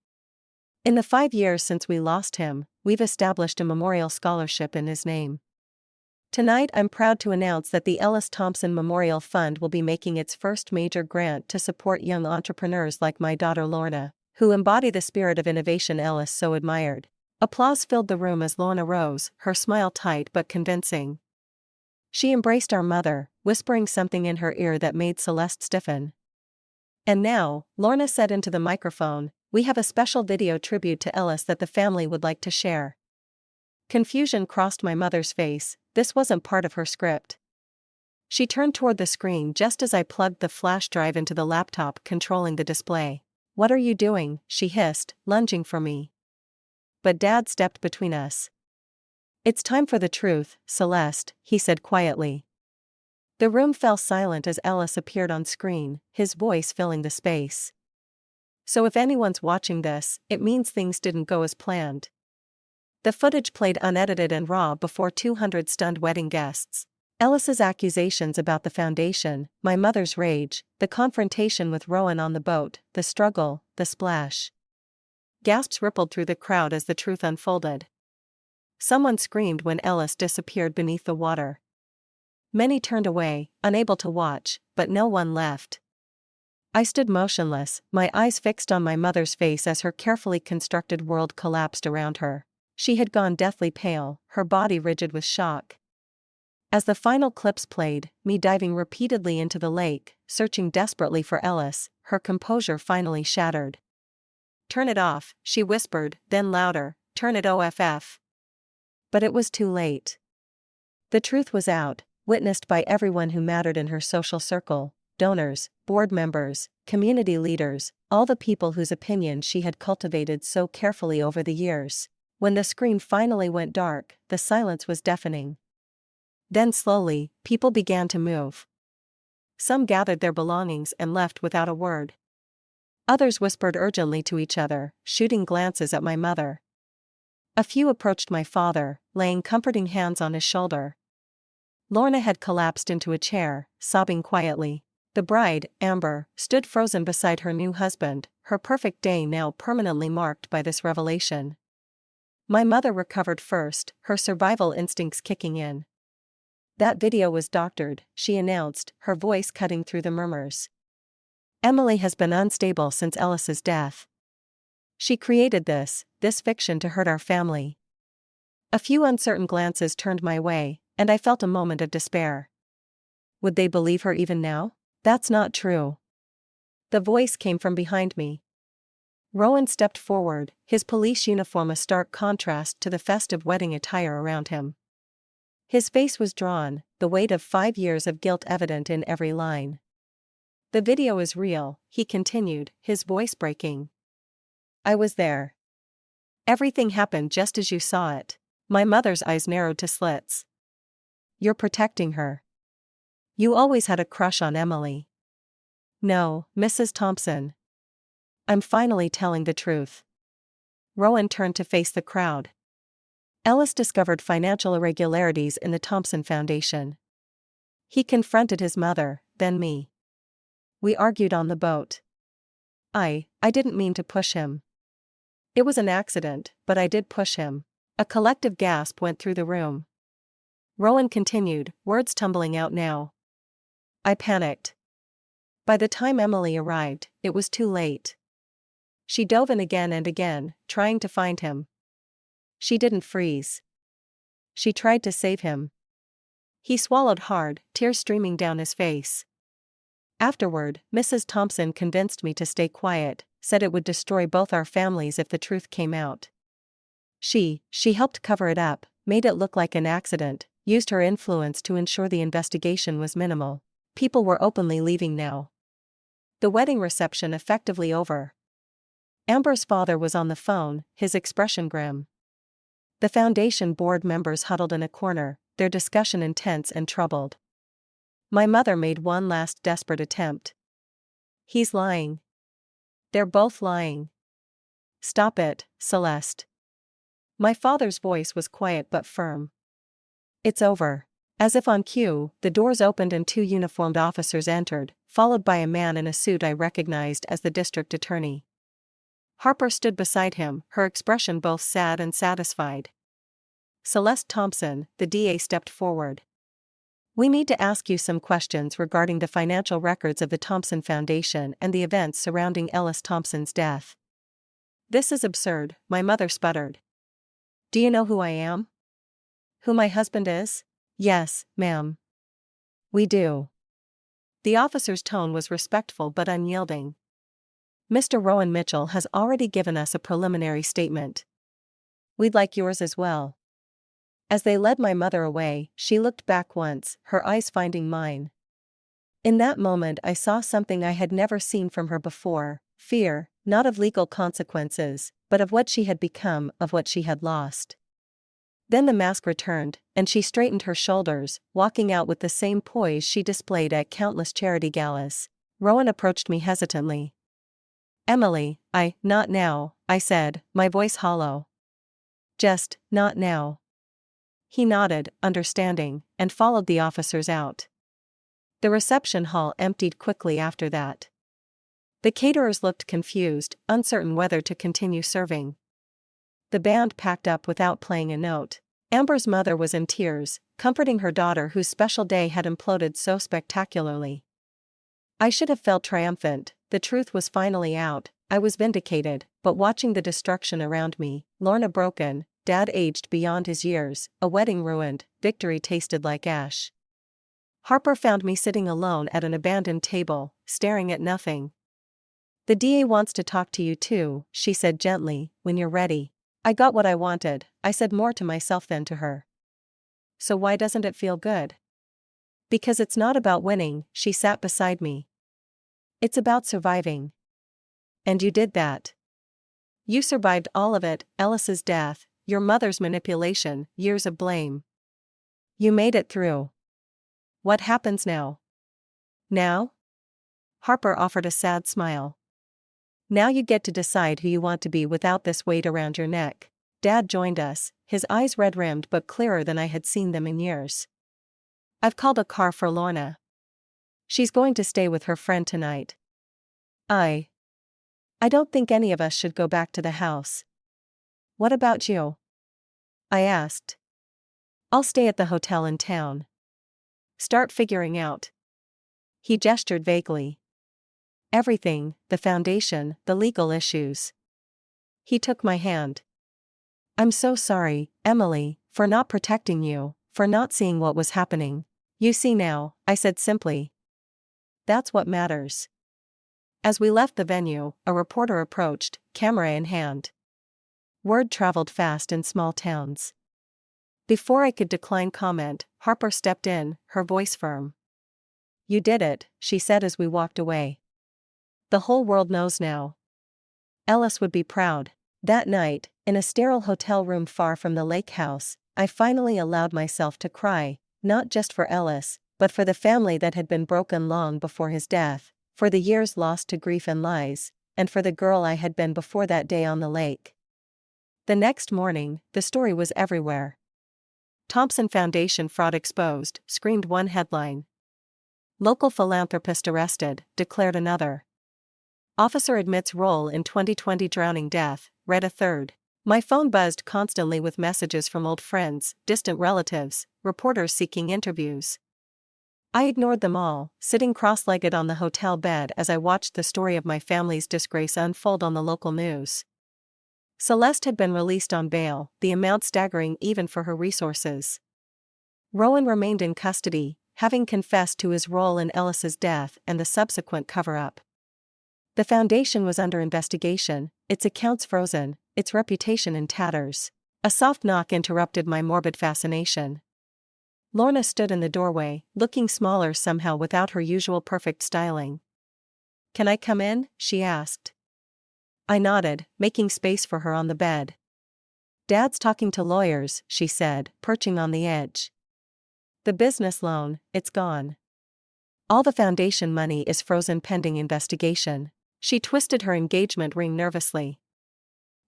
In the 5 years since we lost him, we've established a memorial scholarship in his name. Tonight I'm proud to announce that the Ellis Thompson Memorial Fund will be making its first major grant to support young entrepreneurs like my daughter Lorna, who embody the spirit of innovation Ellis so admired. Applause filled the room as Lorna rose, her smile tight but convincing. She embraced our mother, whispering something in her ear that made Celeste stiffen. "And now," Lorna said into the microphone, "we have a special video tribute to Ellis that the family would like to share." Confusion crossed my mother's face. This wasn't part of her script. She turned toward the screen just as I plugged the flash drive into the laptop controlling the display. "What are you doing?" she hissed, lunging for me. But Dad stepped between us. "It's time for the truth, Celeste," he said quietly. The room fell silent as Ellis appeared on screen, his voice filling the space. So if anyone's watching this, it means things didn't go as planned. The footage played unedited and raw before 200 stunned wedding guests. Ellis's accusations about the foundation, my mother's rage, the confrontation with Rowan on the boat, the struggle, the splash. Gasps rippled through the crowd as the truth unfolded. Someone screamed when Ellis disappeared beneath the water. Many turned away, unable to watch, but no one left. I stood motionless, my eyes fixed on my mother's face as her carefully constructed world collapsed around her. She had gone deathly pale, her body rigid with shock. As the final clips played, me diving repeatedly into the lake, searching desperately for Ellis, her composure finally shattered. "Turn it off," she whispered, then louder, "Turn it off." But it was too late. The truth was out, witnessed by everyone who mattered in her social circle, donors, board members, community leaders, all the people whose opinion she had cultivated so carefully over the years. When the screen finally went dark, the silence was deafening. Then slowly, people began to move. Some gathered their belongings and left without a word. Others whispered urgently to each other, shooting glances at my mother. A few approached my father, laying comforting hands on his shoulder. Lorna had collapsed into a chair, sobbing quietly. The bride, Amber, stood frozen beside her new husband, her perfect day now permanently marked by this revelation. My mother recovered first, her survival instincts kicking in. "That video was doctored," she announced, her voice cutting through the murmurs. "Emily has been unstable since Ellis's death. She created this fiction to hurt our family." A few uncertain glances turned my way, and I felt a moment of despair. Would they believe her even now? "That's not true." The voice came from behind me. Rowan stepped forward, his police uniform a stark contrast to the festive wedding attire around him. His face was drawn, the weight of 5 years of guilt evident in every line. "The video is real," he continued, his voice breaking. "I was there. Everything happened just as you saw it." My mother's eyes narrowed to slits. "You're protecting her. You always had a crush on Emily." "No, Mrs. Thompson. I'm finally telling the truth." Rowan turned to face the crowd. Ellis discovered financial irregularities in the Thompson Foundation. He confronted his mother, then me. We argued on the boat. I didn't mean to push him. It was an accident, but I did push him." A collective gasp went through the room. Rowan continued, words tumbling out now. "I panicked. By the time Emily arrived, it was too late. She dove in again and again, trying to find him. She didn't freeze. She tried to save him." He swallowed hard, tears streaming down his face. "Afterward, Mrs. Thompson convinced me to stay quiet, said it would destroy both our families if the truth came out. She helped cover it up, made it look like an accident, used her influence to ensure the investigation was minimal. People were openly leaving now. The wedding reception effectively over. Amber's father was on the phone, his expression grim. The foundation board members huddled in a corner, their discussion intense and troubled. My mother made one last desperate attempt. He's lying. They're both lying. Stop it, Celeste. My father's voice was quiet but firm. It's over. As if on cue, the doors opened and two uniformed officers entered, followed by a man in a suit I recognized as the district attorney. Harper stood beside him, her expression both sad and satisfied. Celeste Thompson, the DA, stepped forward. We need to ask you some questions regarding the financial records of the Thompson Foundation and the events surrounding Ellis Thompson's death. This is absurd, my mother sputtered. Do you know who I am? Who my husband is? Yes, ma'am. We do. The officer's tone was respectful but unyielding. Mr. Rowan Mitchell has already given us a preliminary statement. We'd like yours as well. As they led my mother away, she looked back once, her eyes finding mine. In that moment I saw something I had never seen from her before, fear, not of legal consequences, but of what she had become, of what she had lost. Then the mask returned, and she straightened her shoulders, walking out with the same poise she displayed at countless charity galas. Rowan approached me hesitantly. Emily, not now, I said, my voice hollow. Just, not now. He nodded, understanding, and followed the officers out. The reception hall emptied quickly after that. The caterers looked confused, uncertain whether to continue serving. The band packed up without playing a note. Amber's mother was in tears, comforting her daughter whose special day had imploded so spectacularly. I should have felt triumphant, the truth was finally out, I was vindicated, but watching the destruction around me, Lorna broken, Dad aged beyond his years, a wedding ruined, victory tasted like ash. Harper found me sitting alone at an abandoned table, staring at nothing. The DA wants to talk to you too, she said gently, when you're ready. I got what I wanted, I said more to myself than to her. So why doesn't it feel good? Because it's not about winning, she sat beside me. It's about surviving. And you did that. You survived all of it, Ellis's death, your mother's manipulation, years of blame. You made it through. What happens now? Now? Harper offered a sad smile. Now you get to decide who you want to be without this weight around your neck. Dad joined us, his eyes red-rimmed but clearer than I had seen them in years. I've called a car for Lorna. She's going to stay with her friend tonight. I don't think any of us should go back to the house. What about you? I asked. I'll stay at the hotel in town. Start figuring out. He gestured vaguely. Everything, the foundation, the legal issues. He took my hand. I'm so sorry, Emily, for not protecting you, for not seeing what was happening. You see now, I said simply. That's what matters. As we left the venue, a reporter approached, camera in hand. Word traveled fast in small towns. Before I could decline comment, Harper stepped in, her voice firm. You did it, she said as we walked away. The whole world knows now. Ellis would be proud. That night, in a sterile hotel room far from the lake house, I finally allowed myself to cry, not just for Ellis, but for the family that had been broken long before his death, for the years lost to grief and lies, and for the girl I had been before that day on the lake. The next morning, the story was everywhere. Thompson Foundation fraud exposed, screamed one headline. Local philanthropist arrested, declared another. Officer admits role in 2020 drowning death, read a third. My phone buzzed constantly with messages from old friends, distant relatives, reporters seeking interviews. I ignored them all, sitting cross-legged on the hotel bed as I watched the story of my family's disgrace unfold on the local news. Celeste had been released on bail, the amount staggering even for her resources. Rowan remained in custody, having confessed to his role in Ellis's death and the subsequent cover-up. The foundation was under investigation, its accounts frozen, its reputation in tatters. A soft knock interrupted my morbid fascination. Lorna stood in the doorway, looking smaller somehow without her usual perfect styling. "Can I come in?" she asked. I nodded, making space for her on the bed. "Dad's talking to lawyers," she said, perching on the edge. "The business loan, it's gone. All the foundation money is frozen pending investigation." She twisted her engagement ring nervously.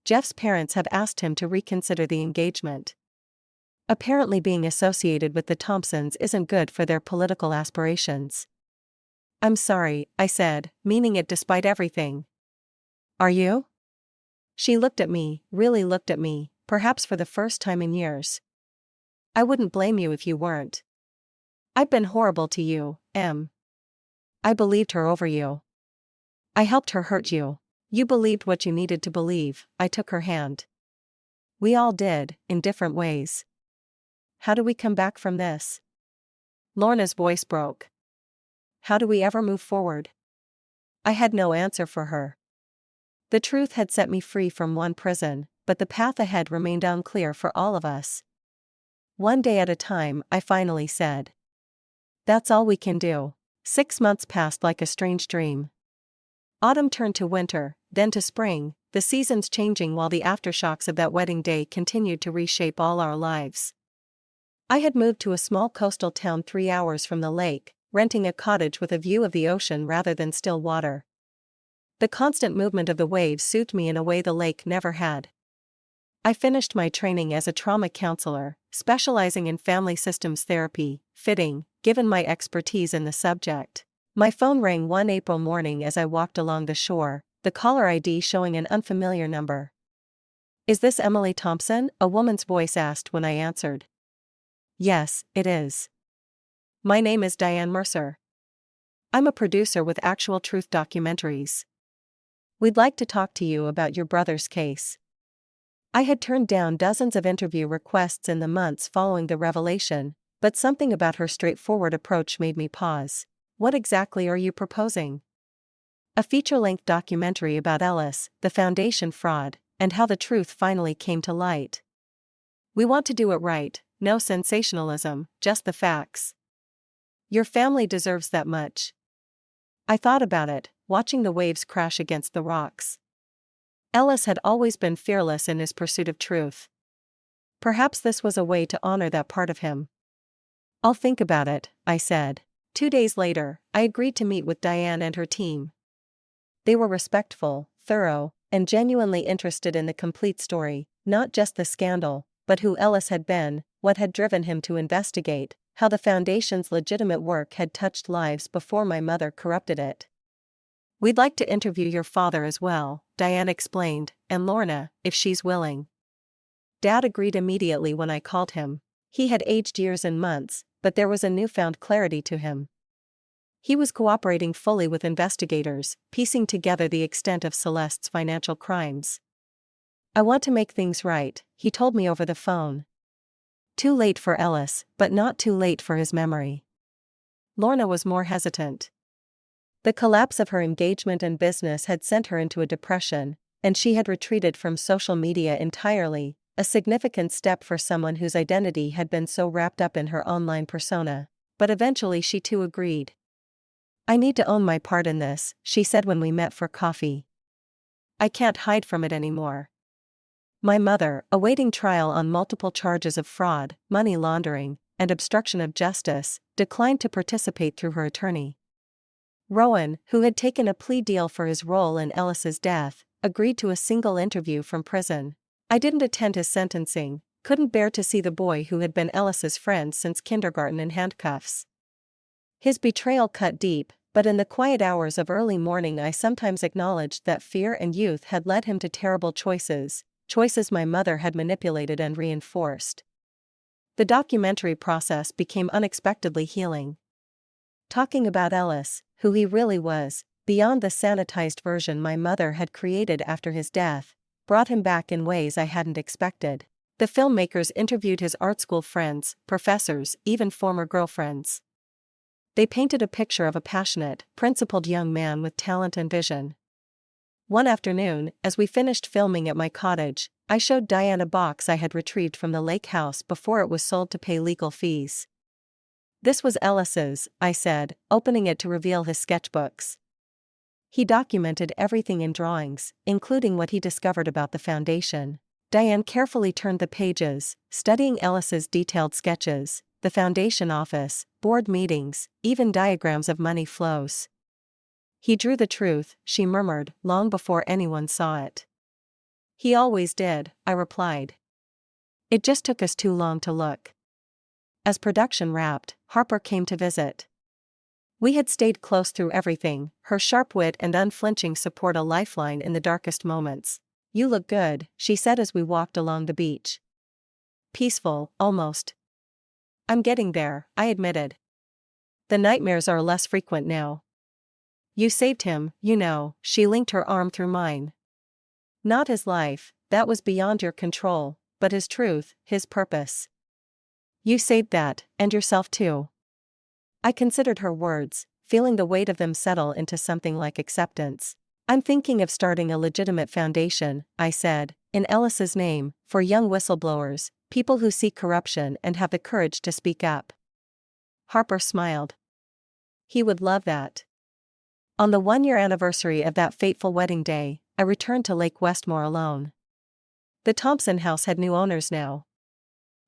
"Jeff's parents have asked him to reconsider the engagement. Apparently being associated with the Thompsons isn't good for their political aspirations." "I'm sorry," I said, meaning it despite everything. "Are you?" She looked at me, really looked at me, perhaps for the first time in years. "I wouldn't blame you if you weren't. I've been horrible to you, Em. I believed her over you. I helped her hurt you. You believed what you needed to believe." I took her hand. "We all did, in different ways. How do we come back from this?" Lorna's voice broke. "How do we ever move forward?" I had no answer for her. The truth had set me free from one prison, but the path ahead remained unclear for all of us. "One day at a time," I finally said. "That's all we can do." 6 months passed like a strange dream. Autumn turned to winter, then to spring, the seasons changing while the aftershocks of that wedding day continued to reshape all our lives. I had moved to a small coastal town 3 hours from the lake, renting a cottage with a view of the ocean rather than still water. The constant movement of the waves soothed me in a way the lake never had. I finished my training as a trauma counselor, specializing in family systems therapy, fitting, given my expertise in the subject. My phone rang one April morning as I walked along the shore, the caller ID showing an unfamiliar number. "Is this Emily Thompson?" a woman's voice asked when I answered. "Yes, it is. My name is Diane Mercer. I'm a producer with Actual Truth Documentaries. We'd like to talk to you about your brother's case." I had turned down dozens of interview requests in the months following the revelation, but something about her straightforward approach made me pause. "What exactly are you proposing?" "A feature-length documentary about Ellis, the foundation fraud, and how the truth finally came to light. We want to do it right, no sensationalism, just the facts. Your family deserves that much." I thought about it, watching the waves crash against the rocks. Ellis had always been fearless in his pursuit of truth. Perhaps this was a way to honor that part of him. "I'll think about it," I said. 2 days later, I agreed to meet with Diane and her team. They were respectful, thorough, and genuinely interested in the complete story, not just the scandal, but who Ellis had been, what had driven him to investigate, how the foundation's legitimate work had touched lives before my mother corrupted it. "We'd like to interview your father as well," Diane explained, "and Lorna, if she's willing." Dad agreed immediately when I called him. He had aged years and months, but there was a newfound clarity to him. He was cooperating fully with investigators, piecing together the extent of Celeste's financial crimes. "I want to make things right," he told me over the phone. Too late for Ellis, but not too late for his memory. Lorna was more hesitant. The collapse of her engagement and business had sent her into a depression, and she had retreated from social media entirely, a significant step for someone whose identity had been so wrapped up in her online persona. But eventually she too agreed. "I need to own my part in this," she said when we met for coffee. "I can't hide from it anymore." My mother, awaiting trial on multiple charges of fraud, money laundering, and obstruction of justice, declined to participate through her attorney. Rowan, who had taken a plea deal for his role in Ellis's death, agreed to a single interview from prison. I didn't attend his sentencing, couldn't bear to see the boy who had been Ellis's friend since kindergarten in handcuffs. His betrayal cut deep, but in the quiet hours of early morning I sometimes acknowledged that fear and youth had led him to terrible choices my mother had manipulated and reinforced. The documentary process became unexpectedly healing. Talking about Ellis, who he really was, beyond the sanitized version my mother had created after his death, brought him back in ways I hadn't expected. The filmmakers interviewed his art school friends, professors, even former girlfriends. They painted a picture of a passionate, principled young man with talent and vision. One afternoon, as we finished filming at my cottage, I showed Diane a box I had retrieved from the lake house before it was sold to pay legal fees. "This was Ellis's," I said, opening it to reveal his sketchbooks. He documented everything in drawings, including what he discovered about the foundation. Diane carefully turned the pages, studying Ellis's detailed sketches, the foundation office, board meetings, even diagrams of money flows. He drew the truth, she murmured, long before anyone saw it. He always did, I replied. It just took us too long to look. As production wrapped, Harper came to visit. We had stayed close through everything, her sharp wit and unflinching support a lifeline in the darkest moments. You look good, she said as we walked along the beach. Peaceful, almost. I'm getting there, I admitted. The nightmares are less frequent now. You saved him, you know, she linked her arm through mine. Not his life, that was beyond your control, but his truth, his purpose. You saved that, and yourself too. I considered her words, feeling the weight of them settle into something like acceptance. I'm thinking of starting a legitimate foundation, I said, in Ellis's name, for young whistleblowers, people who see corruption and have the courage to speak up. Harper smiled. He would love that. On the 1-year anniversary of that fateful wedding day, I returned to Lake Westmore alone. The Thompson house had new owners now.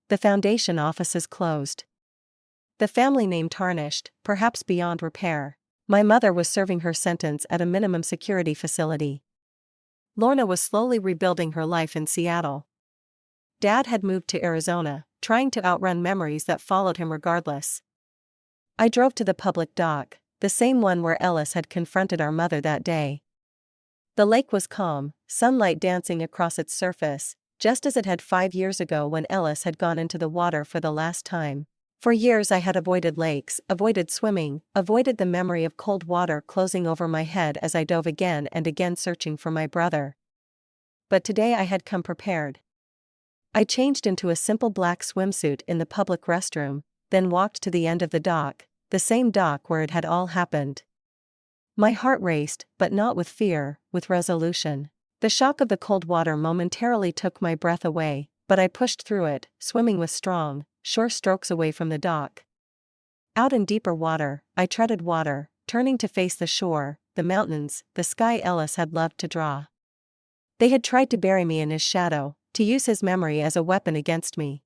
The foundation offices closed. The family name tarnished, perhaps beyond repair. My mother was serving her sentence at a minimum security facility. Lorna was slowly rebuilding her life in Seattle. Dad had moved to Arizona, trying to outrun memories that followed him regardless. I drove to the public dock, the same one where Ellis had confronted our mother that day. The lake was calm, sunlight dancing across its surface, just as it had 5 years ago when Ellis had gone into the water for the last time. For years I had avoided lakes, avoided swimming, avoided the memory of cold water closing over my head as I dove again and again searching for my brother. But today I had come prepared. I changed into a simple black swimsuit in the public restroom, then walked to the end of the dock, the same dock where it had all happened. My heart raced, but not with fear, with resolution. The shock of the cold water momentarily took my breath away, but I pushed through it, swimming with strong, sure strokes away from the dock. Out in deeper water, I treaded water, turning to face the shore, the mountains, the sky Ellis had loved to draw. They had tried to bury me in his shadow, to use his memory as a weapon against me.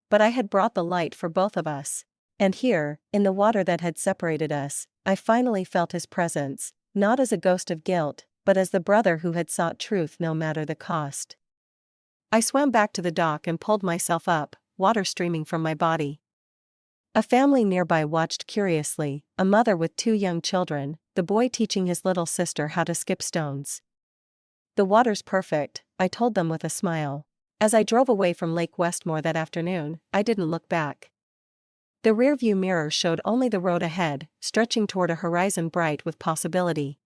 But I had brought the light for both of us. And here, in the water that had separated us, I finally felt his presence, not as a ghost of guilt, but as the brother who had sought truth no matter the cost. I swam back to the dock and pulled myself up, water streaming from my body. A family nearby watched curiously, a mother with 2 young children, the boy teaching his little sister how to skip stones. The water's perfect, I told them with a smile. As I drove away from Lake Westmore that afternoon, I didn't look back. The rearview mirror showed only the road ahead, stretching toward a horizon bright with possibility.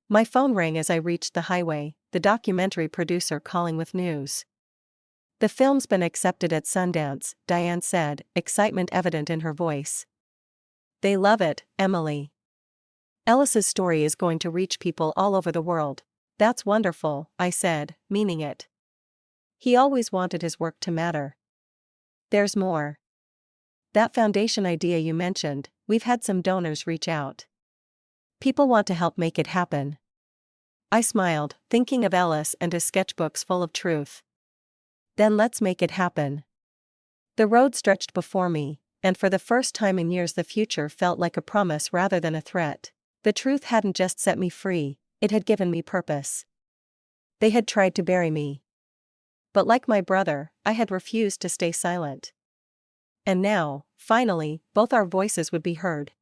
My phone rang as I reached the highway, the documentary producer calling with news. The film's been accepted at Sundance, Diane said, excitement evident in her voice. They love it, Emily. Ellis's story is going to reach people all over the world. That's wonderful, I said, meaning it. He always wanted his work to matter. There's more. That foundation idea you mentioned, we've had some donors reach out. People want to help make it happen. I smiled, thinking of Ellis and his sketchbooks full of truth. Then let's make it happen. The road stretched before me, and for the first time in years the future felt like a promise rather than a threat. The truth hadn't just set me free, it had given me purpose. They had tried to bury me. But like my brother, I had refused to stay silent. And now, finally, both our voices would be heard.